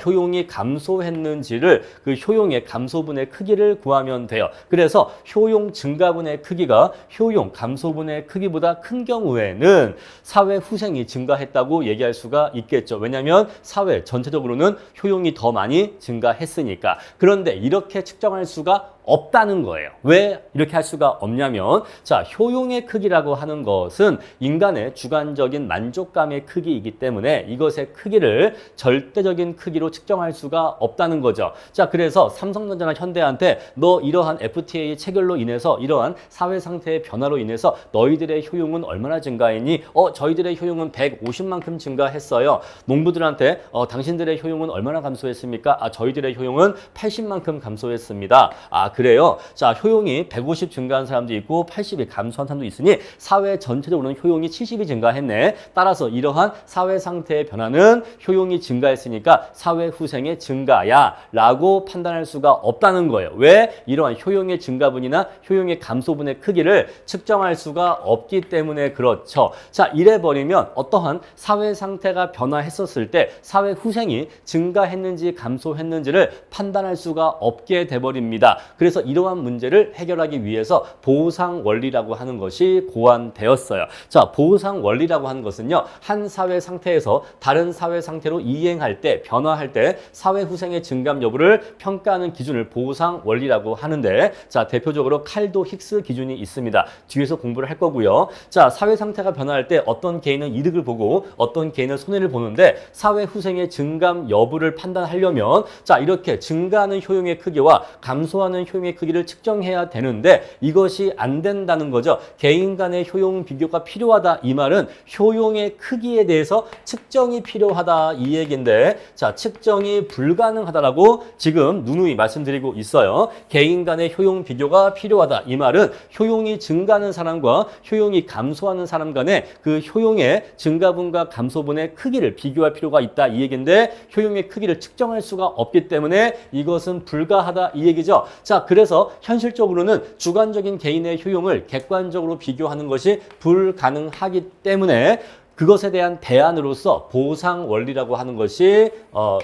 S1: 효용이 감소했는지를 그 효용의 감소분의 크기를 구하면 돼요. 그래서 효용 증가분의 크기가 효용 감소분의 크기보다 큰 경우에는 사회 후생이 증가했다고 얘기할 수가 있겠죠. 왜냐하면 사회 전체적으로는 효용이 더 많이 증가했으니까. 그런데 이렇게 측정할 수가 없다는 거예요. 왜 이렇게 할 수가 없냐면 자, 효용의 크기라고 하는 것은 인간의 주관적인 만족감의 크기이기 때문에 이것의 크기를 절대적인 크기로 측정할 수가 없다는 거죠. 자, 그래서 삼성전자나 현대한테 너 이러한 FTA 체결로 인해서 이러한 사회 상태의 변화로 인해서 너희들의 효용은 얼마나 증가했니? 저희들의 효용은 150만큼 증가했어요. 농부들한테 당신들의 효용은 얼마나 감소했습니까? 저희들의 효용은 80만큼 감소했습니다. 그래요? 자, 효용이 150 증가한 사람도 있고 80이 감소한 사람도 있으니 사회 전체적으로는 효용이 70이 증가했네. 따라서 이러한 사회 상태의 변화는 효용이 증가했으니까 사회 후생의 증가야 라고 판단할 수가 없다는 거예요. 왜? 이러한 효용의 증가분이나 효용의 감소분의 크기를 측정할 수가 없기 때문에 그렇죠. 자, 이래버리면 어떠한 사회 상태가 변화했었을 때 사회 후생이 증가했는지 감소했는지를 판단할 수가 없게 돼버립니다. 그래서 이러한 문제를 해결하기 위해서 보상 원리라고 하는 것이 고안되었어요. 자, 보상 원리라고 하는 것은요, 한 사회 상태에서 다른 사회 상태로 이행할 때, 변화할 때 사회 후생의 증감 여부를 평가하는 기준을 보상 원리라고 하는데, 자, 대표적으로 칼도 힉스 기준이 있습니다. 뒤에서 공부를 할 거고요. 자, 사회 상태가 변화할 때 어떤 개인은 이득을 보고 어떤 개인은 손해를 보는데 사회 후생의 증감 여부를 판단하려면 자, 이렇게 증가하는 효용의 크기와 감소하는 효용의 크기를 측정해야 되는데 이것이 안 된다는 거죠. 개인 간의 효용 비교가 필요하다 이 말은 효용의 크기에 대해서 측정이 필요하다 이 얘기인데 자, 측정이 불가능하다라고 지금 누누이 말씀드리고 있어요. 개인 간의 효용 비교가 필요하다 이 말은 효용이 증가하는 사람과 효용이 감소하는 사람 간의 그 효용의 증가분과 감소분의 크기를 비교할 필요가 있다 이 얘기인데 효용의 크기를 측정할 수가 없기 때문에 이것은 불가하다 이 얘기죠. 자, 그래서 현실적으로는 주관적인 개인의 효용을 객관적으로 비교하는 것이 불가능하기 때문에 그것에 대한 대안으로서 보상 원리라고 하는 것이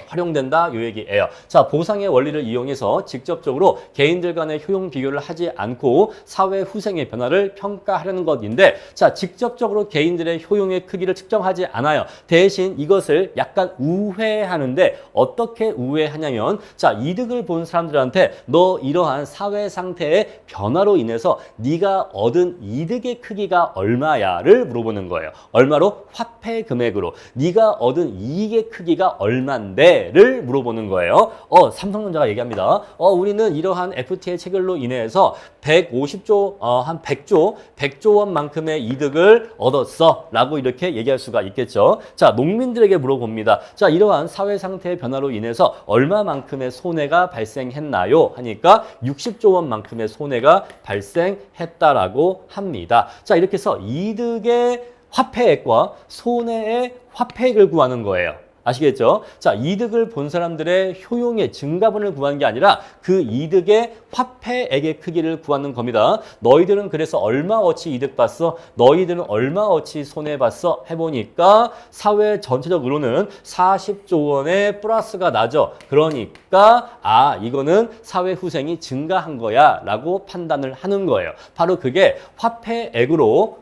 S1: 활용된다 이 얘기예요. 자, 보상의 원리를 이용해서 직접적으로 개인들 간의 효용 비교를 하지 않고 사회 후생의 변화를 평가하려는 것인데 자, 직접적으로 개인들의 효용의 크기를 측정하지 않아요. 대신 이것을 약간 우회하는데 어떻게 우회하냐면 자, 이득을 본 사람들한테 너 이러한 사회 상태의 변화로 인해서 네가 얻은 이득의 크기가 얼마야를 물어보는 거예요. 얼마로? 화폐 금액으로 네가 얻은 이익의 크기가 얼만데를 물어보는 거예요. 삼성전자가 얘기합니다. 우리는 이러한 FTA 체결로 인해서 150조, 한 100조 원만큼의 이득을 얻었어 라고 이렇게 얘기할 수가 있겠죠. 자, 농민들에게 물어봅니다. 자, 이러한 사회 상태의 변화로 인해서 얼마만큼의 손해가 발생했나요? 하니까 60조 원만큼의 손해가 발생했다라고 합니다. 자, 이렇게 해서 이득의 화폐액과 손해의 화폐액을 구하는 거예요. 아시겠죠? 자, 이득을 본 사람들의 효용의 증가분을 구하는 게 아니라 그 이득의 화폐액의 크기를 구하는 겁니다. 너희들은 그래서 얼마어치 이득 봤어? 너희들은 얼마어치 손해 봤어? 해보니까 사회 전체적으로는 40조 원의 플러스가 나죠. 그러니까 이거는 사회 후생이 증가한 거야 라고 판단을 하는 거예요. 바로 그게 화폐액으로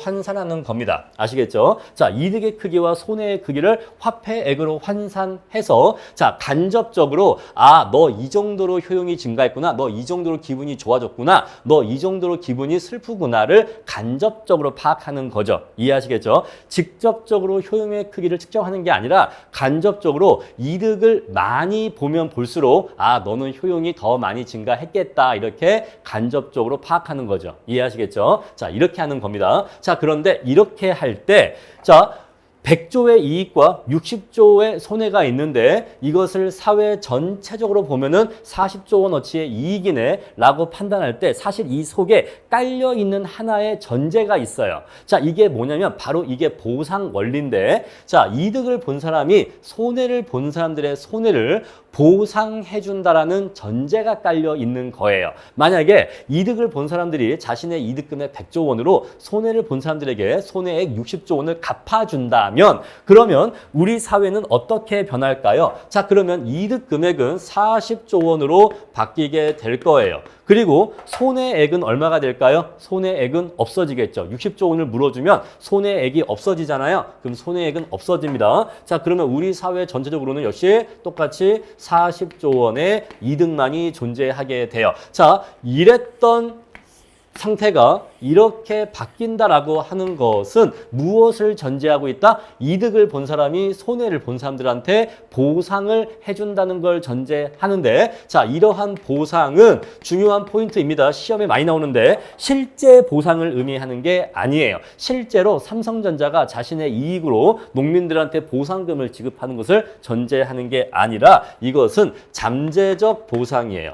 S1: 환산하는 겁니다. 아시겠죠? 자, 이득의 크기와 손해의 크기를 화폐액으로 환산해서 자, 간접적으로 너 이 정도로 효용이 증가했구나. 너 이 정도로 기분이 좋아졌구나. 너 이 정도로 기분이 슬프구나를 간접적으로 파악하는 거죠. 이해하시겠죠? 직접적으로 효용의 크기를 측정하는 게 아니라 간접적으로 이득을 많이 보면 볼수록 너는 효용이 더 많이 증가했겠다. 이렇게 간접적으로 파악하는 거죠. 이해하시겠죠? 자, 이렇게 하는 겁니다. 자, 그런데 이렇게 할 때 자, 100조의 이익과 60조의 손해가 있는데 이것을 사회 전체적으로 보면은 40조 원어치의 이익이네 라고 판단할 때 사실 이 속에 깔려있는 하나의 전제가 있어요. 자, 이게 뭐냐면 바로 이게 보상 원리인데 자, 이득을 본 사람이 손해를 본 사람들의 손해를 보상해준다라는 전제가 깔려 있는 거예요. 만약에 이득을 본 사람들이 자신의 이득금액 100조 원으로 손해를 본 사람들에게 손해액 60조 원을 갚아준다면 준다면 그러면 우리 사회는 어떻게 변할까요? 자, 그러면 이득 금액은 40조 원으로 바뀌게 될 거예요. 그리고 손해액은 얼마가 될까요? 손해액은 없어지겠죠. 60조 원을 물어주면 손해액이 없어지잖아요. 그럼 손해액은 없어집니다. 자, 그러면 우리 사회 전체적으로는 역시 똑같이 40조 원의 이득만이 존재하게 돼요. 자, 이랬던 상태가 이렇게 바뀐다라고 하는 것은 무엇을 전제하고 있다? 이득을 본 사람이 손해를 본 사람들한테 보상을 해준다는 걸 전제하는데, 자, 이러한 보상은 중요한 포인트입니다. 시험에 많이 나오는데 실제 보상을 의미하는 게 아니에요. 실제로 삼성전자가 자신의 이익으로 농민들한테 보상금을 지급하는 것을 전제하는 게 아니라 이것은 잠재적 보상이에요.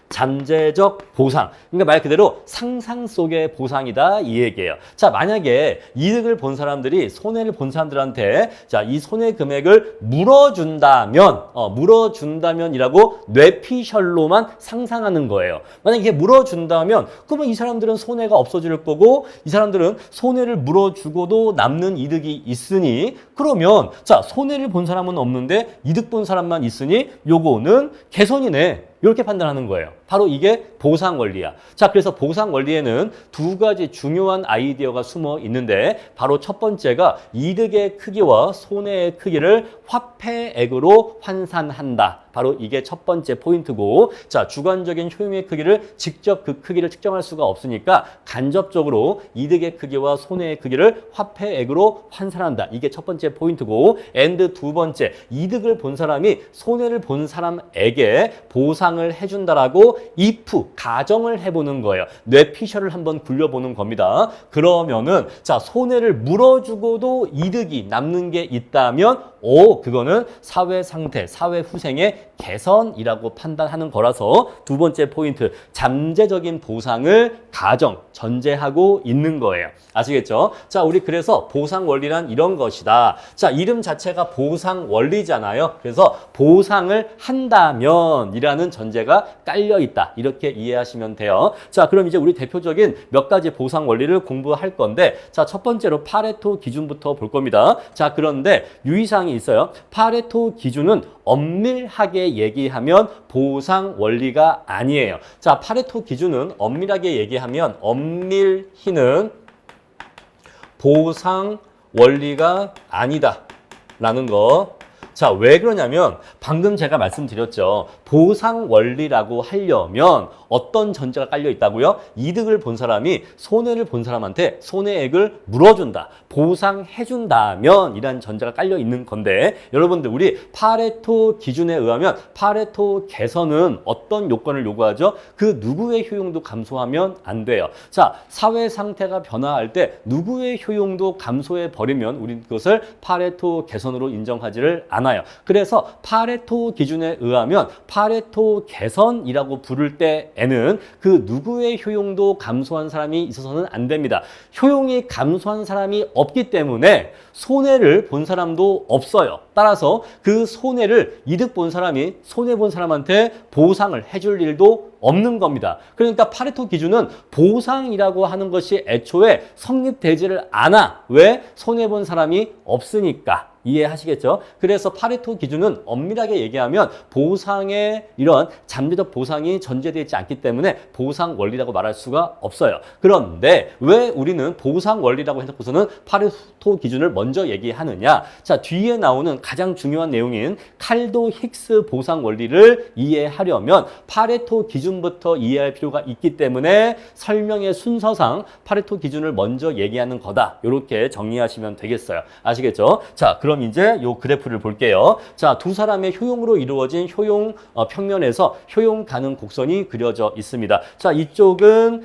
S1: 잠재적 보상. 그러니까 말 그대로 상상 속의 보상이다 이 얘기예요. 자, 만약에 이득을 본 사람들이 손해를 본 사람들한테 자, 이 손해 금액을 물어준다면이라고 뇌피셜로만 상상하는 거예요. 만약에 이게 물어준다면 그러면 이 사람들은 손해가 없어질 거고 이 사람들은 손해를 물어주고도 남는 이득이 있으니 그러면 자, 손해를 본 사람은 없는데 이득 본 사람만 있으니 요거는 개선이네. 이렇게 판단하는 거예요. 바로 이게 보상 원리야. 자, 그래서 보상 원리에는 두 가지 중요한 아이디어가 숨어 있는데 바로 첫 번째가 이득의 크기와 손해의 크기를 화폐액으로 환산한다. 바로 이게 첫 번째 포인트고, 자, 주관적인 효용의 크기를 직접 그 크기를 측정할 수가 없으니까 간접적으로 이득의 크기와 손해의 크기를 화폐액으로 환산한다. 이게 첫 번째 포인트고, and 두 번째, 이득을 본 사람이 손해를 본 사람에게 보상을 해준다라고 if, 가정을 해보는 거예요. 뇌피셜을 한번 굴려보는 겁니다. 그러면은 자, 손해를 물어주고도 이득이 남는 게 있다면 그거는 사회 상태, 사회 후생의 개선이라고 판단하는 거라서 두 번째 포인트, 잠재적인 보상을 가정, 전제하고 있는 거예요. 아시겠죠? 자, 우리 그래서 보상 원리란 이런 것이다. 자, 이름 자체가 보상 원리잖아요. 그래서 보상을 한다면 이라는 전제가 깔려 있다. 이렇게 이해하시면 돼요. 자, 그럼 이제 우리 대표적인 몇 가지 보상 원리를 공부할 건데, 자, 첫 번째로 파레토 기준부터 볼 겁니다. 자, 그런데 유의사항이 있어요. 파레토 기준은 엄밀하게 얘기하면 보상 원리가 아니에요. 자, 파레토 기준은 엄밀하게 얘기하면 엄밀히는 보상 원리가 아니다 라는 거. 자, 왜 그러냐면 방금 제가 말씀드렸죠. 보상 원리라고 하려면 어떤 전제가 깔려 있다고요? 이득을 본 사람이 손해를 본 사람한테 손해액을 물어준다, 보상해준다면 이란 전제가 깔려 있는 건데, 여러분들 우리 파레토 기준에 의하면 파레토 개선은 어떤 요건을 요구하죠? 그 누구의 효용도 감소하면 안 돼요. 자, 사회 상태가 변화할 때 누구의 효용도 감소해 버리면 우리 그것을 파레토 개선으로 인정하지를 않아요. 그래서 파레토 기준에 의하면 파레토 개선이라고 부를 때에는 그 누구의 효용도 감소한 사람이 있어서는 안 됩니다. 효용이 감소한 사람이 없기 때문에 손해를 본 사람도 없어요. 따라서 그 손해를 이득 본 사람이 손해 본 사람한테 보상을 해줄 일도 없는 겁니다. 그러니까 파레토 기준은 보상이라고 하는 것이 애초에 성립되지를 않아. 왜? 손해 본 사람이 없으니까. 이해하시겠죠? 그래서 파레토 기준은 엄밀하게 얘기하면 보상의 이런 잠재적 보상이 전제되어 있지 않기 때문에 보상 원리라고 말할 수가 없어요. 그런데 왜 우리는 보상 원리라고 해놓고서는 파레토 기준을 먼저 얘기하느냐? 자, 뒤에 나오는 가장 중요한 내용인 칼도 힉스 보상 원리를 이해하려면 파레토 기준부터 이해할 필요가 있기 때문에 설명의 순서상 파레토 기준을 먼저 얘기하는 거다. 이렇게 정리하시면 되겠어요. 아시겠죠? 자, 그럼 이제 요 그래프를 볼게요. 자, 두 사람의 효용으로 이루어진 효용 평면에서 효용 가능 곡선이 그려져 있습니다. 자, 이쪽은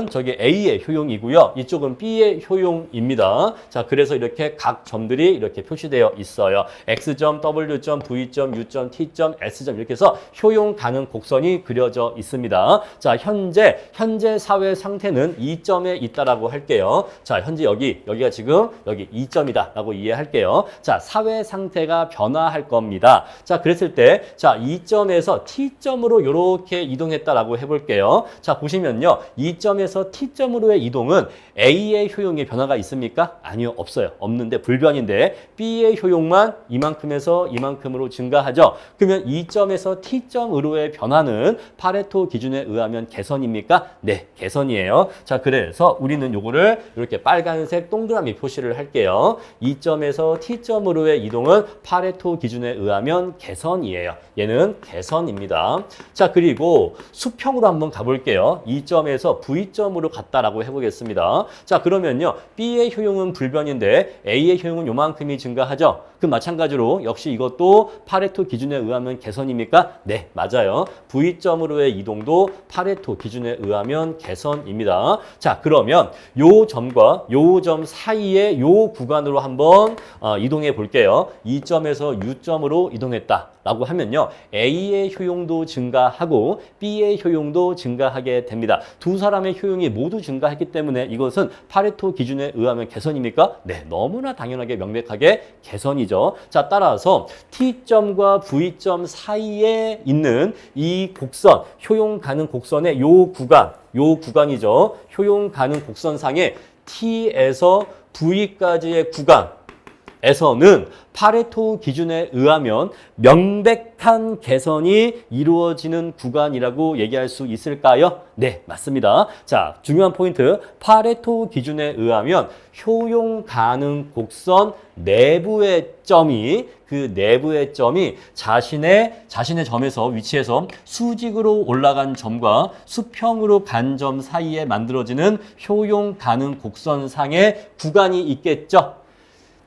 S1: 저기 A의 효용이고요. 이쪽은 B의 효용입니다. 자, 그래서 이렇게 각 점들이 이렇게 표시되어 있어요. 있어요. X점, W점, V점, U점, T점, S점 이렇게 해서 효용 가능 곡선이 그려져 있습니다. 자, 현재 사회 상태는 2점에 있다라고 할게요. 자, 현재 여기가 지금 여기 2점이다라고 이해할게요. 자, 사회 상태가 변화할 겁니다. 자, 그랬을 때 자, 2점에서 T점으로 이렇게 이동했다라고 해볼게요. 자, 보시면요. 2점에서 T점으로의 이동은 A의 효용에 변화가 있습니까? 아니요, 없어요. 없는데 불변인데 B의 효용만 이만큼에서 이만큼으로 증가하죠. 그러면 2점에서 T점으로의 변화는 파레토 기준에 의하면 개선입니까? 네, 개선이에요. 자, 그래서 우리는 요거를 이렇게 빨간색 동그라미 표시를 할게요. 2점에서 T점으로의 이동은 파레토 기준에 의하면 개선이에요. 얘는 개선입니다. 자, 그리고 수평으로 한번 가볼게요. 2점에서 V점으로 갔다라고 해보겠습니다. 자, 그러면요. B의 효용은 불변인데 A의 효용은 요만큼이 증가하죠. 그 마찬가지로 역시 이것도 파레토 기준에 의하면 개선입니까? 네, 맞아요. V점으로의 이동도 파레토 기준에 의하면 개선입니다. 자, 그러면 요 점과 요 점 사이의 요 구간으로 한번 이동해 볼게요. 2점에서 U점으로 이동했다. 라고 하면요. A의 효용도 증가하고 B의 효용도 증가하게 됩니다. 두 사람의 효용이 모두 증가했기 때문에 이것은 파레토 기준에 의하면 개선입니까? 네, 너무나 당연하게 명백하게 개선이죠. 자, 따라서 T점과 V점 사이에 있는 이 곡선, 효용 가능 곡선의 요 구간이죠. 효용 가능 곡선상의 T에서 V까지의 구간에서는 파레토 기준에 의하면 명백한 개선이 이루어지는 구간이라고 얘기할 수 있을까요? 네, 맞습니다. 자, 중요한 포인트. 파레토 기준에 의하면 효용 가능 곡선 내부의 점이 자신의 점에서 위치해서 수직으로 올라간 점과 수평으로 간 점 사이에 만들어지는 효용 가능 곡선상의 구간이 있겠죠.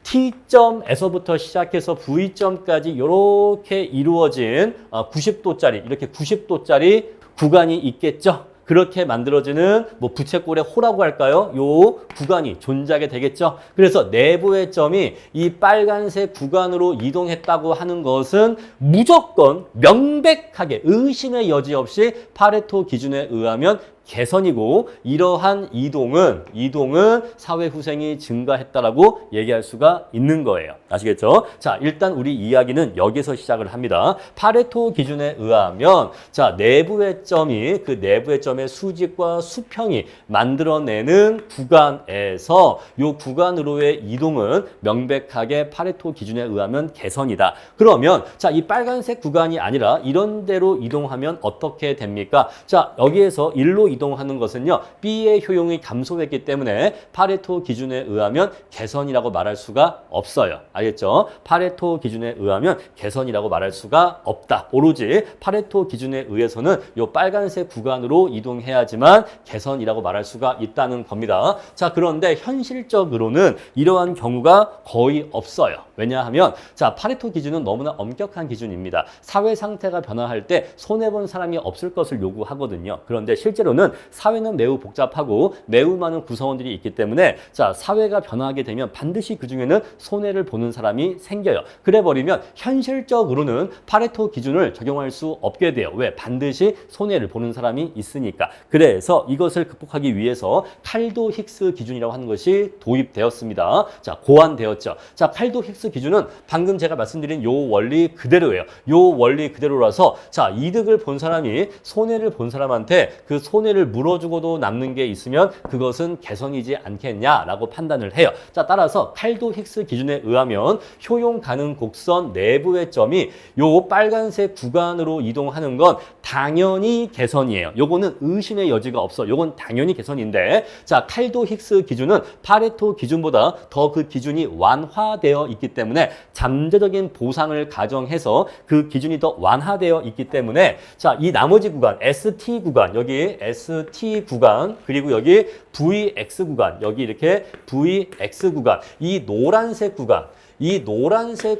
S1: T점에서부터 시작해서 V점까지 이렇게 이루어진 90도짜리, 이렇게 90도짜리 구간이 있겠죠. 그렇게 만들어지는 부채꼴의 호라고 할까요? 요 구간이 존재하게 되겠죠. 그래서 내부의 점이 이 빨간색 구간으로 이동했다고 하는 것은 무조건 명백하게 의심의 여지 없이 파레토 기준에 의하면 개선이고, 이러한 이동은 사회 후생이 증가했다라고 얘기할 수가 있는 거예요. 아시겠죠? 자, 일단 우리 이야기는 여기서 시작을 합니다. 파레토 기준에 의하면 자, 내부의 점이 그 내부의 점의 수직과 수평이 만들어내는 구간에서 이 구간으로의 이동은 명백하게 파레토 기준에 의하면 개선이다. 그러면 자, 이 빨간색 구간이 아니라 이런 데로 이동하면 어떻게 됩니까? 자, 여기에서 일로 이동하는 것은요, B의 효용이 감소했기 때문에 파레토 기준에 의하면 개선이라고 말할 수가 없어요. 알겠죠? 파레토 기준에 의하면 개선이라고 말할 수가 없다. 오로지 파레토 기준에 의해서는 이 빨간색 구간으로 이동해야지만 개선이라고 말할 수가 있다는 겁니다. 자, 그런데 현실적으로는 이러한 경우가 거의 없어요. 왜냐하면 자, 파레토 기준은 너무나 엄격한 기준입니다. 사회 상태가 변화할 때 손해본 사람이 없을 것을 요구하거든요. 그런데 실제로는 사회는 매우 복잡하고 매우 많은 구성원들이 있기 때문에 자, 사회가 변화하게 되면 반드시 그 중에는 손해를 보는 사람이 생겨요. 그래 버리면 현실적으로는 파레토 기준을 적용할 수 없게 돼요. 왜? 반드시 손해를 보는 사람이 있으니까. 그래서 이것을 극복하기 위해서 칼도 힉스 기준이라고 하는 것이 도입되었습니다. 자, 고안되었죠. 자, 칼도 힉스 기준은 방금 제가 말씀드린 요 원리 그대로예요. 요 원리 그대로라서 자, 이득을 본 사람이 손해를 본 사람한테 그 손해를 물어주고도 남는 게 있으면 그것은 개선이지 않겠냐라고 판단을 해요. 자, 따라서 칼도 힉스 기준에 의하면 효용 가능 곡선 내부의 점이 요 빨간색 구간으로 이동하는 건 당연히 개선이에요. 요거는 의심의 여지가 없어. 요건 당연히 개선인데 자, 칼도 힉스 기준은 파레토 기준보다 더 그 기준이 완화되어 있기 때문에 잠재적인 보상을 가정해서 그 기준이 더 완화되어 있기 때문에 자, 이 나머지 구간 ST 구간, 여기 ST 구간, 그리고 여기 VX 구간, 여기 이렇게 VX 구간, 이 노란색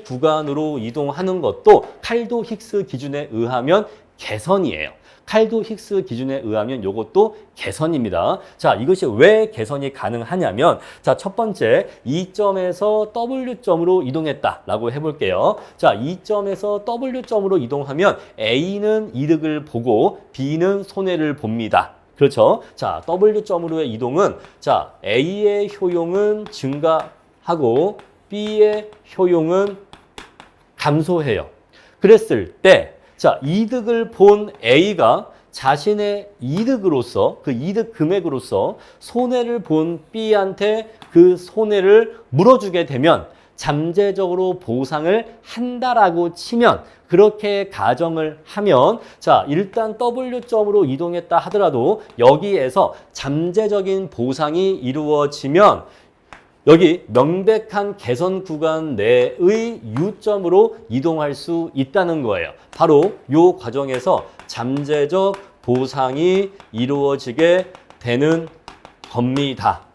S1: 구간으로 이동하는 것도 칼도 힉스 기준에 의하면 개선이에요. 칼도 힉스 기준에 의하면 이것도 개선입니다. 자, 이것이 왜 개선이 가능하냐면, 자, 첫 번째, E점에서 W점으로 이동했다라고 해볼게요. 자, E점에서 W점으로 이동하면 A는 이득을 보고 B는 손해를 봅니다. 그렇죠? 자, W점으로의 이동은, 자, A의 효용은 증가하고 B의 효용은 감소해요. 그랬을 때, 자, 이득을 본 A가 자신의 이득으로서, 그 이득 금액으로서 손해를 본 B한테 그 손해를 물어주게 되면 잠재적으로 보상을 한다라고 치면, 그렇게 가정을 하면, 자, 일단 W점으로 이동했다 하더라도 여기에서 잠재적인 보상이 이루어지면 여기 명백한 개선 구간 내의 U점으로 이동할 수 있다는 거예요. 바로 이 과정에서 잠재적 보상이 이루어지게 되는 겁니다.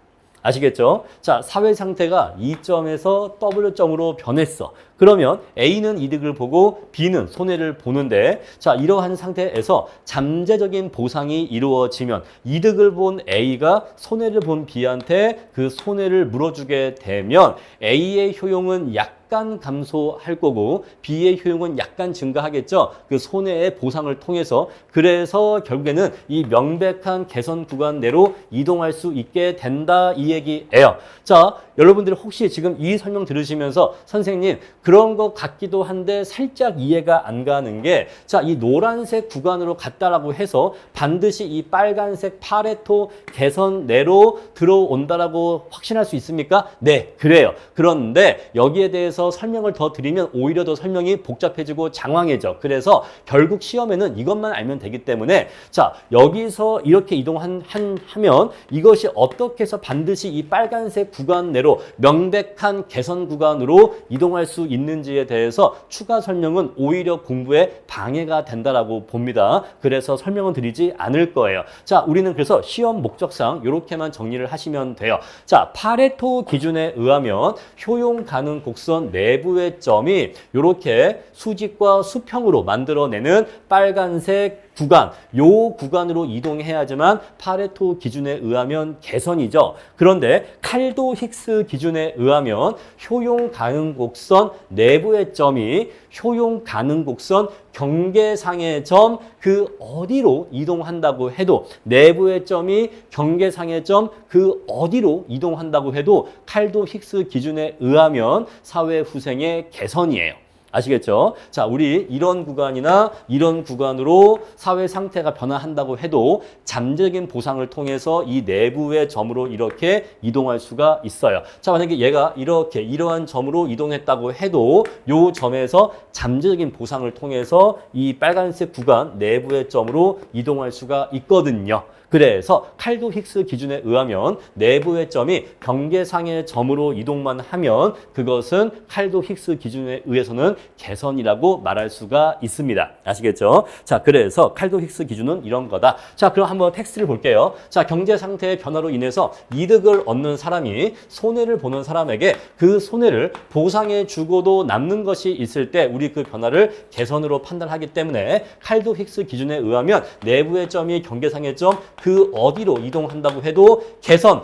S1: 아시겠죠? 자, 사회 상태가 E점에서 W점으로 변했어. 그러면 A는 이득을 보고 B는 손해를 보는데, 자, 이러한 상태에서 잠재적인 보상이 이루어지면 이득을 본 A가 손해를 본 B한테 그 손해를 물어주게 되면 A의 효용은 약간 감소할 거고 B의 효용은 약간 증가하겠죠. 그 손해의 보상을 통해서. 그래서 결국에는 이 명백한 개선 구간 내로 이동할 수 있게 된다, 이 얘기예요. 자, 여러분들이 혹시 지금 이 설명 들으시면서 선생님 그런 것 같기도 한데 살짝 이해가 안 가는 게, 자, 이 노란색 구간으로 갔다라고 해서 반드시 이 빨간색 파레토 개선 내로 들어온다라고 확신할 수 있습니까? 네, 그래요. 그런데 여기에 대해서 설명을 더 드리면 오히려 더 설명이 복잡해지고 장황해져. 그래서 결국 시험에는 이것만 알면 되기 때문에, 자, 여기서 이렇게 이동하면 이것이 어떻게 해서 반드시 이 빨간색 구간 내로 명백한 개선 구간으로 이동할 수 있는지에 대해서 추가 설명은 오히려 공부에 방해가 된다라고 봅니다. 그래서 설명은 드리지 않을 거예요. 자, 우리는 그래서 시험 목적상 이렇게만 정리를 하시면 돼요. 자, 파레토 기준에 의하면 효용 가능 곡선 내부의 점이 이렇게 수직과 수평으로 만들어내는 빨간색 구간, 요 구간으로 이동해야지만 파레토 기준에 의하면 개선이죠. 그런데 칼도 힉스 기준에 의하면 효용 가능 곡선 내부의 점이 효용 가능 곡선 경계상의 점 그 어디로 이동한다고 해도, 내부의 점이 경계상의 점 그 어디로 이동한다고 해도 칼도 힉스 기준에 의하면 사회후생의 개선이에요. 아시겠죠? 자, 우리 이런 구간이나 이런 구간으로 사회 상태가 변화한다고 해도 잠재적인 보상을 통해서 이 내부의 점으로 이렇게 이동할 수가 있어요. 자, 만약에 얘가 이렇게 이러한 점으로 이동했다고 해도 이 점에서 잠재적인 보상을 통해서 이 빨간색 구간 내부의 점으로 이동할 수가 있거든요. 그래서 칼도 힉스 기준에 의하면 내부의 점이 경계상의 점으로 이동만 하면 그것은 칼도 힉스 기준에 의해서는 개선이라고 말할 수가 있습니다. 아시겠죠? 자, 그래서 칼도 힉스 기준은 이런 거다. 자, 그럼 한번 텍스트를 볼게요. 자, 경제 상태의 변화로 인해서 이득을 얻는 사람이 손해를 보는 사람에게 그 손해를 보상해 주고도 남는 것이 있을 때 우리 그 변화를 개선으로 판단하기 때문에 칼도 힉스 기준에 의하면 내부의 점이 경계상의 점 그 어디로 이동한다고 해도 개선으로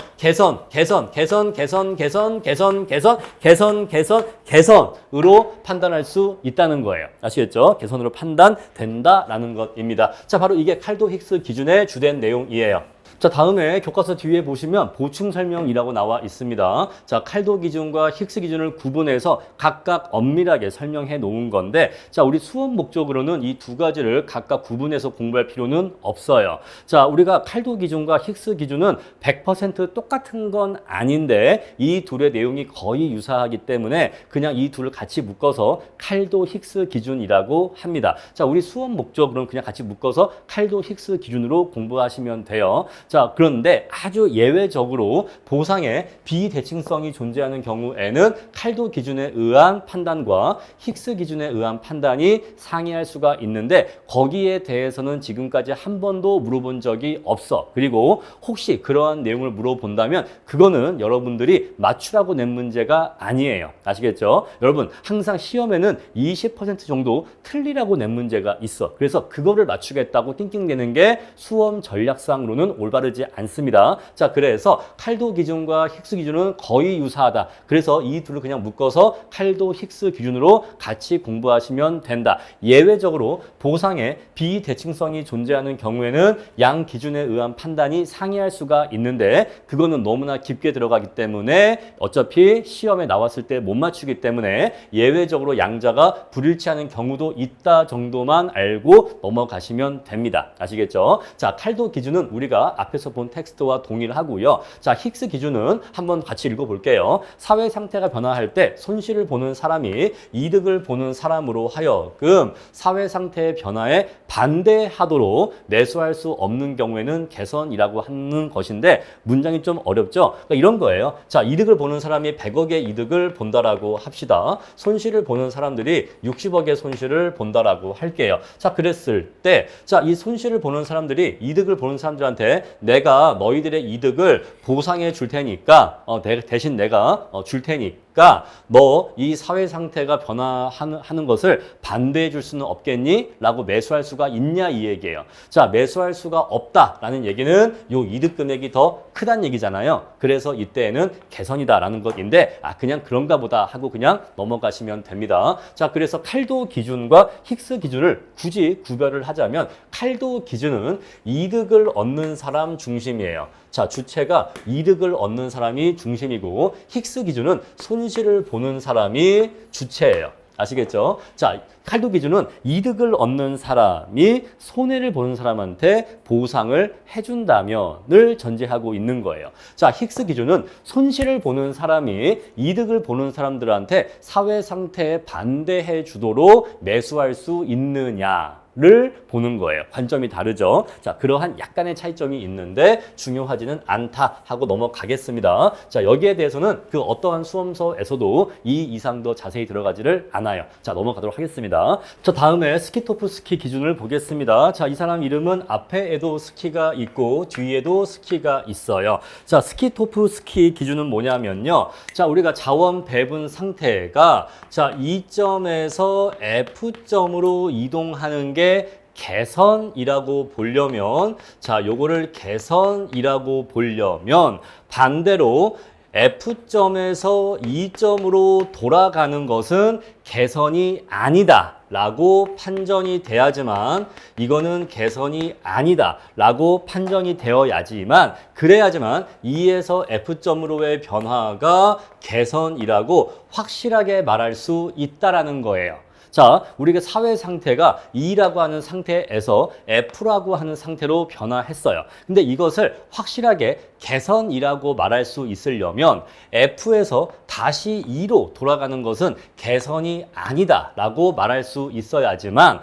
S1: 판단할 수 있다는 거예요. 아시겠죠? 개선으로 판단된다라는 것입니다. 자, 바로 이게 칼도 힉스 기준의 주된 내용이에요. 자, 다음에 교과서 뒤에 보시면 보충 설명이라고 나와 있습니다. 자, 칼도 기준과 힉스 기준을 구분해서 각각 엄밀하게 설명해 놓은 건데, 자, 우리 수업 목적으로는 이 두 가지를 각각 구분해서 공부할 필요는 없어요. 자, 우리가 칼도 기준과 힉스 기준은 100% 똑같은 건 아닌데 이 둘의 내용이 거의 유사하기 때문에 그냥 이 둘을 같이 묶어서 칼도 힉스 기준이라고 합니다. 자, 우리 수업 목적으로는 그냥 같이 묶어서 칼도 힉스 기준으로 공부하시면 돼요. 자, 그런데 아주 예외적으로 보상에 비대칭성이 존재하는 경우에는 칼도 기준에 의한 판단과 힉스 기준에 의한 판단이 상이할 수가 있는데 거기에 대해서는 지금까지 한 번도 물어본 적이 없어. 그리고 혹시 그러한 내용을 물어본다면 그거는 여러분들이 맞추라고 낸 문제가 아니에요. 아시겠죠? 여러분 항상 시험에는 20% 정도 틀리라고 낸 문제가 있어. 그래서 그거를 맞추겠다고 띵띵대는 게 수험 전략상으로는 올바르지 않습니다. 자, 그래서 칼도 기준과 힉스 기준은 거의 유사하다. 그래서 이 둘을 그냥 묶어서 칼도 힉스 기준으로 같이 공부하시면 된다. 예외적으로 보상에 비대칭성이 존재하는 경우에는 양 기준에 의한 판단이 상이할 수가 있는데 그거는 너무나 깊게 들어가기 때문에 어차피 시험에 나왔을 때 못 맞추기 때문에 예외적으로 양자가 불일치하는 경우도 있다 정도만 알고 넘어가시면 됩니다. 아시겠죠? 자, 칼도 기준은 우리가 앞에서 본 텍스트와 동일하고요. 자, 힉스 기준은 한번 같이 읽어볼게요. 사회 상태가 변화할 때 손실을 보는 사람이 이득을 보는 사람으로 하여금 사회 상태의 변화에 반대하도록 매수할 수 없는 경우에는 개선이라고 하는 것인데 문장이 좀 어렵죠? 그러니까 이런 거예요. 자, 이득을 보는 사람이 100억의 이득을 본다라고 합시다. 손실을 보는 사람들이 60억의 손실을 본다라고 할게요. 자, 그랬을 때, 자, 이 손실을 보는 사람들이 이득을 보는 사람들한테 내가 너희들의 이득을 보상해 줄 테니까, 대신 내가 줄 테니까 너 이 사회 상태가 변화하는 것을 반대해 줄 수는 없겠니? 라고 매수할 수가 있냐 이 얘기예요. 자, 매수할 수가 없다라는 얘기는 요 이득 금액이 더 크다는 얘기잖아요. 그래서 이때에는 개선이다라는 것인데 그냥 그런가 보다 하고 그냥 넘어가시면 됩니다. 자, 그래서 칼도 기준과 힉스 기준을 굳이 구별을 하자면 칼도 기준은 이득을 얻는 사람 중심이에요. 자, 주체가 이득을 얻는 사람이 중심이고 힉스 기준은 손실을 보는 사람이 주체예요. 아시겠죠? 자, 칼도 기준은 이득을 얻는 사람이 손해를 보는 사람한테 보상을 해준다면을 전제하고 있는 거예요. 자, 힉스 기준은 손실을 보는 사람이 이득을 보는 사람들한테 사회 상태에 반대해 주도록 매수할 수 있느냐 를 보는 거예요. 관점이 다르죠. 자, 그러한 약간의 차이점이 있는데 중요하지는 않다 하고 넘어가겠습니다. 자, 여기에 대해서는 그 어떠한 수험서에서도 이 이상 더 자세히 들어가지를 않아요. 자, 넘어가도록 하겠습니다. 자, 다음에 스키토프스키 기준을 보겠습니다. 자, 이 사람 이름은 앞에에도 스키가 있고 뒤에도 스키가 있어요. 자, 스키토프스키 기준은 뭐냐면요. 자, 우리가 자원 배분 상태가 자, E점에서 F점으로 이동하는 게 개선이라고 보려면 자, 요거를 개선이라고 보려면 반대로 F점에서 E점으로 돌아가는 것은 개선이 아니다 라고 판정이 돼야지만 이거는 개선이 아니다 라고 판정이 되어야지만 그래야지만 E에서 F점으로의 변화가 개선이라고 확실하게 말할 수 있다라는 거예요. 자, 우리가 사회 상태가 E라고 하는 상태에서 F라고 하는 상태로 변화했어요. 근데 이것을 확실하게 개선이라고 말할 수 있으려면 F에서 다시 E로 돌아가는 것은 개선이 아니다 라고 말할 수 있어야지만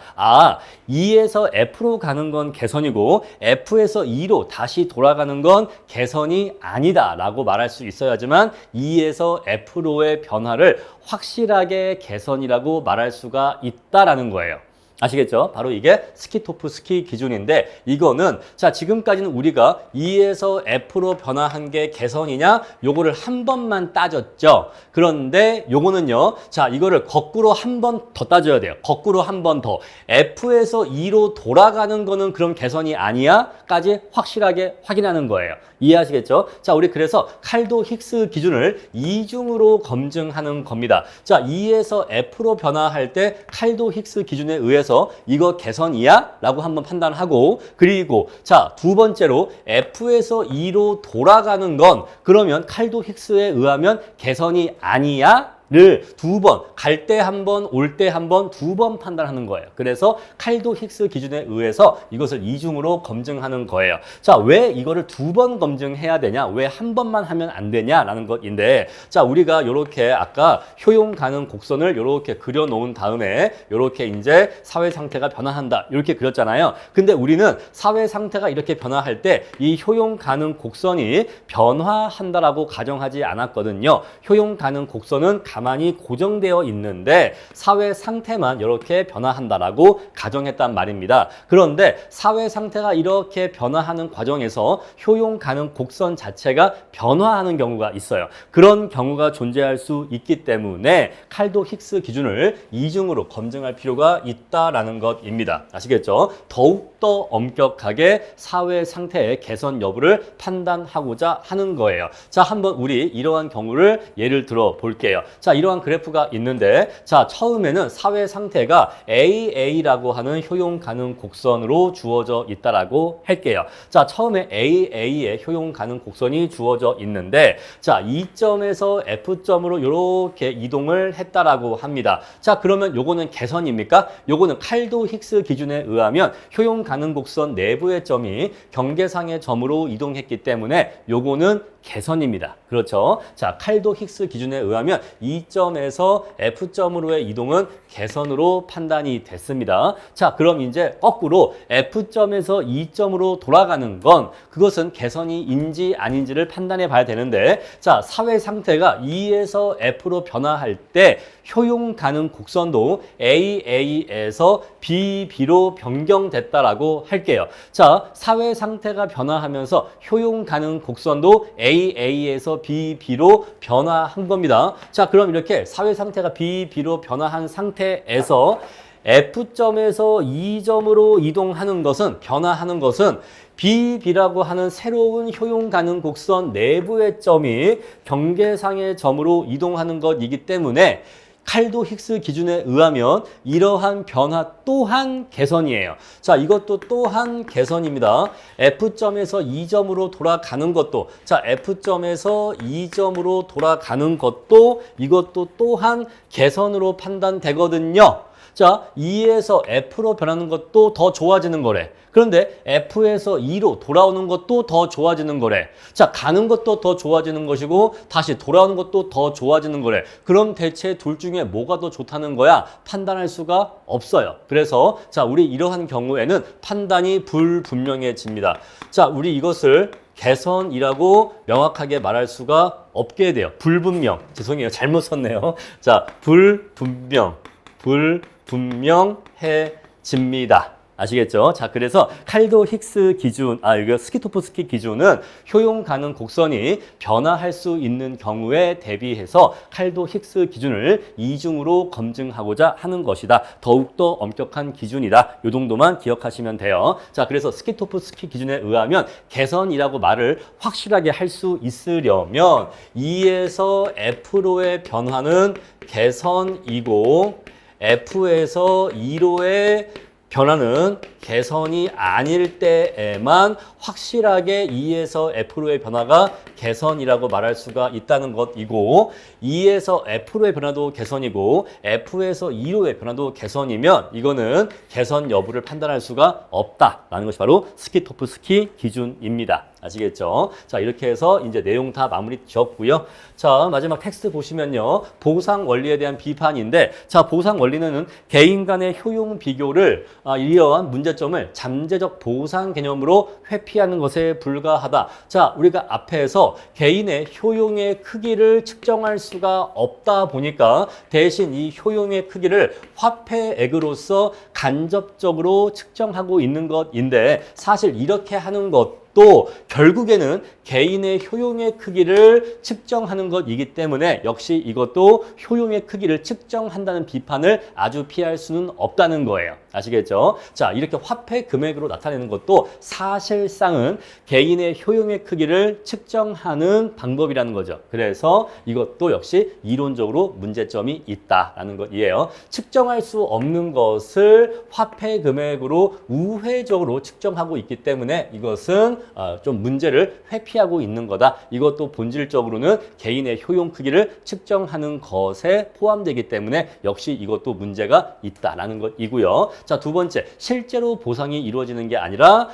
S1: E에서 F로 가는 건 개선이고 F에서 E로 다시 돌아가는 건 개선이 아니다 라고 말할 수 있어야지만 E에서 F로의 변화를 확실하게 개선이라고 말할 수가 있다라는 거예요. 아시겠죠? 바로 이게 스키토프스키 기준인데 이거는 자, 지금까지는 우리가 E에서 F로 변화한 게 개선이냐? 요거를 한 번만 따졌죠. 그런데 요거는요. 자, 이거를 거꾸로 한 번 더 따져야 돼요. 거꾸로 한 번 더. F에서 E로 돌아가는 거는 그럼 개선이 아니야? 까지 확실하게 확인하는 거예요. 이해하시겠죠? 자, 우리 그래서 칼도 힉스 기준을 이중으로 검증하는 겁니다. 자, E에서 F로 변화할 때 칼도 힉스 기준에 의해서 이거 개선이야? 라고 한번 판단하고 그리고 자, 두 번째로 F에서 E로 돌아가는 건 그러면 칼도 힉스에 의하면 개선이 아니야? 를 두 번, 갈 때 한 번, 올 때 한 번, 두 번 판단하는 거예요. 그래서 칼도 힉스 기준에 의해서 이것을 이중으로 검증하는 거예요. 자, 왜 이거를 두 번 검증해야 되냐? 왜 한 번만 하면 안 되냐라는 것인데, 자, 우리가 이렇게 아까 효용 가능 곡선을 이렇게 그려놓은 다음에 이렇게 이제 사회 상태가 변화한다 이렇게 그렸잖아요. 근데 우리는 사회 상태가 이렇게 변화할 때 이 효용 가능 곡선이 변화한다라고 가정하지 않았거든요. 효용 가능 곡선은 가만히 고정되어 있는데 사회 상태만 이렇게 변화한다라고 가정했단 말입니다. 그런데 사회 상태가 이렇게 변화하는 과정에서 효용 가능 곡선 자체가 변화하는 경우가 있어요. 그런 경우가 존재할 수 있기 때문에 칼도 힉스 기준을 이중으로 검증할 필요가 있다라는 것입니다. 아시겠죠? 더욱더 엄격하게 사회 상태의 개선 여부를 판단하고자 하는 거예요. 자, 한번 우리 이러한 경우를 예를 들어 볼게요. 자, 이러한 그래프가 있는데, 자, 처음에는 사회 상태가 AA라고 하는 효용 가능 곡선으로 주어져 있다라고 할게요. 자, 처음에 AA의 효용 가능 곡선이 주어져 있는데, 자, 이 점에서 F점으로 이렇게 이동을 했다라고 합니다. 자, 그러면 요거는 개선입니까? 요거는 칼도 힉스 기준에 의하면 효용 가능 곡선 내부의 점이 경계상의 점으로 이동했기 때문에 요거는 개선입니다. 그렇죠? 자, 칼도 힉스 기준에 의하면 이 점에서 F점으로의 이동은 개선으로 판단이 됐습니다. 자, 그럼 이제 거꾸로 F점에서 E점으로 돌아가는 건 그것은 개선이인지 아닌지를 판단해 봐야 되는데, 자, 사회 상태가 E에서 F로 변화할 때 효용 가능 곡선도 AA에서 BB로 변경됐다라고 할게요. 자, 사회 상태가 변화하면서 효용 가능 곡선도 AA에서 BB로 변화한 겁니다. 자, 그럼 이렇게 사회 상태가 BB로 변화한 상태에서 F점에서 E점으로 이동하는 것은, 변화하는 것은 BB라고 하는 새로운 효용 가능 곡선 내부의 점이 경계상의 점으로 이동하는 것이기 때문에 칼도 힉스 기준에 의하면 이러한 변화 또한 개선이에요. 자, 이것도 또한 개선입니다. F점에서 E점으로 돌아가는 것도, 자, F점에서 E점으로 돌아가는 것도 이것도 또한 개선으로 판단되거든요. 자, E에서 F로 변하는 것도 더 좋아지는 거래. 그런데 F에서 E로 돌아오는 것도 더 좋아지는 거래. 자, 가는 것도 더 좋아지는 것이고 다시 돌아오는 것도 더 좋아지는 거래. 그럼 대체 둘 중에 뭐가 더 좋다는 거야? 판단할 수가 없어요. 그래서 자, 우리 이러한 경우에는 판단이 불분명해집니다. 자, 우리 이것을 개선이라고 명확하게 말할 수가 없게 돼요. 불분명. 죄송해요. 잘못 썼네요. 자, 불분명해집니다. 아시겠죠? 자, 그래서 칼도 힉스 기준, 이거 스키토프스키 기준은 효용 가능 곡선이 변화할 수 있는 경우에 대비해서 칼도 힉스 기준을 이중으로 검증하고자 하는 것이다. 더욱더 엄격한 기준이다. 이 정도만 기억하시면 돼요. 자, 그래서 스키토프스키 기준에 의하면 개선이라고 말을 확실하게 할 수 있으려면 E에서 F로의 변화는 개선이고 F에서 E로의 변화는 개선이 아닐 때에만 확실하게 E에서 F로의 변화가 개선이라고 말할 수가 있다는 것이고, E에서 F로의 변화도 개선이고 F에서 E로의 변화도 개선이면 이거는 개선 여부를 판단할 수가 없다라는 것이 바로 스키토프스키 기준입니다. 아시겠죠? 자, 이렇게 해서 이제 내용 다 마무리 지었고요. 자, 마지막 텍스트 보시면요. 보상 원리에 대한 비판인데, 자, 보상 원리는 개인 간의 효용 비교를 이러한 문제점을 잠재적 보상 개념으로 회피하는 것에 불과하다. 자, 우리가 앞에서 개인의 효용의 크기를 측정할 수가 없다 보니까 대신 이 효용의 크기를 화폐액으로서 간접적으로 측정하고 있는 것인데, 사실 이렇게 하는 것 또 결국에는 개인의 효용의 크기를 측정하는 것이기 때문에 역시 이것도 효용의 크기를 측정한다는 비판을 아주 피할 수는 없다는 거예요. 아시겠죠? 자, 이렇게 화폐 금액으로 나타내는 것도 사실상은 개인의 효용의 크기를 측정하는 방법이라는 거죠. 그래서 이것도 역시 이론적으로 문제점이 있다라는 것이에요. 측정할 수 없는 것을 화폐 금액으로 우회적으로 측정하고 있기 때문에 이것은 좀 문제를 회피하고 있는 거다. 이것도 본질적으로는 개인의 효용 크기를 측정하는 것에 포함되기 때문에 역시 이것도 문제가 있다라는 것이고요. 자, 두 번째, 실제로 보상이 이루어지는 게 아니라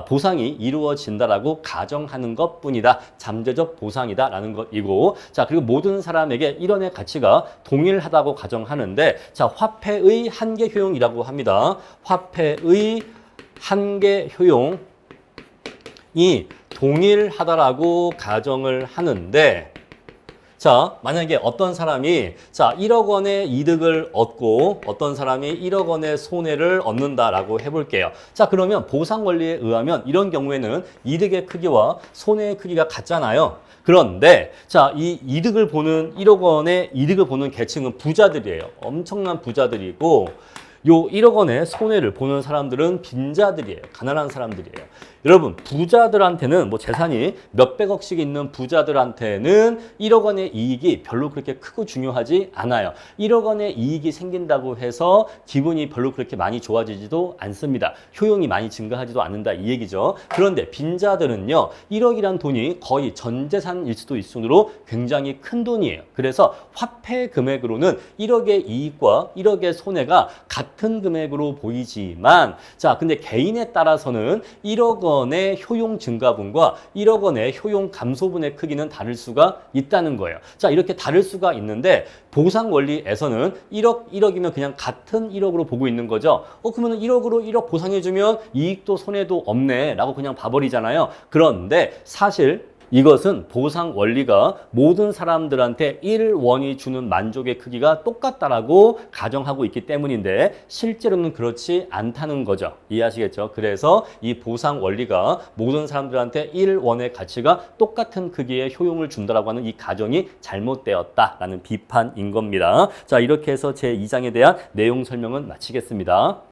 S1: 보상이 이루어진다라고 가정하는 것뿐이다. 잠재적 보상이다라는 것이고, 자, 그리고 모든 사람에게 1원의 가치가 동일하다고 가정하는데, 자, 화폐의 한계 효용이라고 합니다. 화폐의 한계 효용이 동일하다라고 가정을 하는데, 자, 만약에 어떤 사람이 1억 원의 이득을 얻고 어떤 사람이 1억 원의 손해를 얻는다라고 해볼게요. 자, 그러면 보상 원리에 의하면 이런 경우에는 이득의 크기와 손해의 크기가 같잖아요. 그런데 이 이득을 보는 1억 원의 이득을 보는 계층은 부자들이에요. 엄청난 부자들이고, 요 1억 원의 손해를 보는 사람들은 빈자들이에요. 가난한 사람들이에요. 여러분, 부자들한테는 재산이 몇백억씩 있는 부자들한테는 1억 원의 이익이 별로 그렇게 크고 중요하지 않아요. 1억 원의 이익이 생긴다고 해서 기분이 별로 그렇게 많이 좋아지지도 않습니다. 효용이 많이 증가하지도 않는다 이 얘기죠. 그런데 빈자들은요, 1억이란 돈이 거의 전 재산일 수도 있으므로 굉장히 큰 돈이에요. 그래서 화폐 금액으로는 1억의 이익과 1억의 손해가 같은 금액으로 보이지만, 근데 개인에 따라서는 1억 원의 효용 증가분과 1억 원의 효용 감소분의 크기는 다를 수가 있다는 거예요. 이렇게 다를 수가 있는데 보상 원리에서는 1억이면 그냥 같은 1억으로 보고 있는 거죠. 그러면 1억으로 1억 보상해주면 이익도 손해도 없네 라고 그냥 봐버리잖아요. 그런데 사실 이것은 보상 원리가 모든 사람들한테 1원이 주는 만족의 크기가 똑같다라고 가정하고 있기 때문인데 실제로는 그렇지 않다는 거죠. 이해하시겠죠? 그래서 이 보상 원리가 모든 사람들한테 1원의 가치가 똑같은 크기의 효용을 준다라고 하는 이 가정이 잘못되었다라는 비판인 겁니다. 자, 이렇게 해서 제2장에 대한 내용 설명은 마치겠습니다.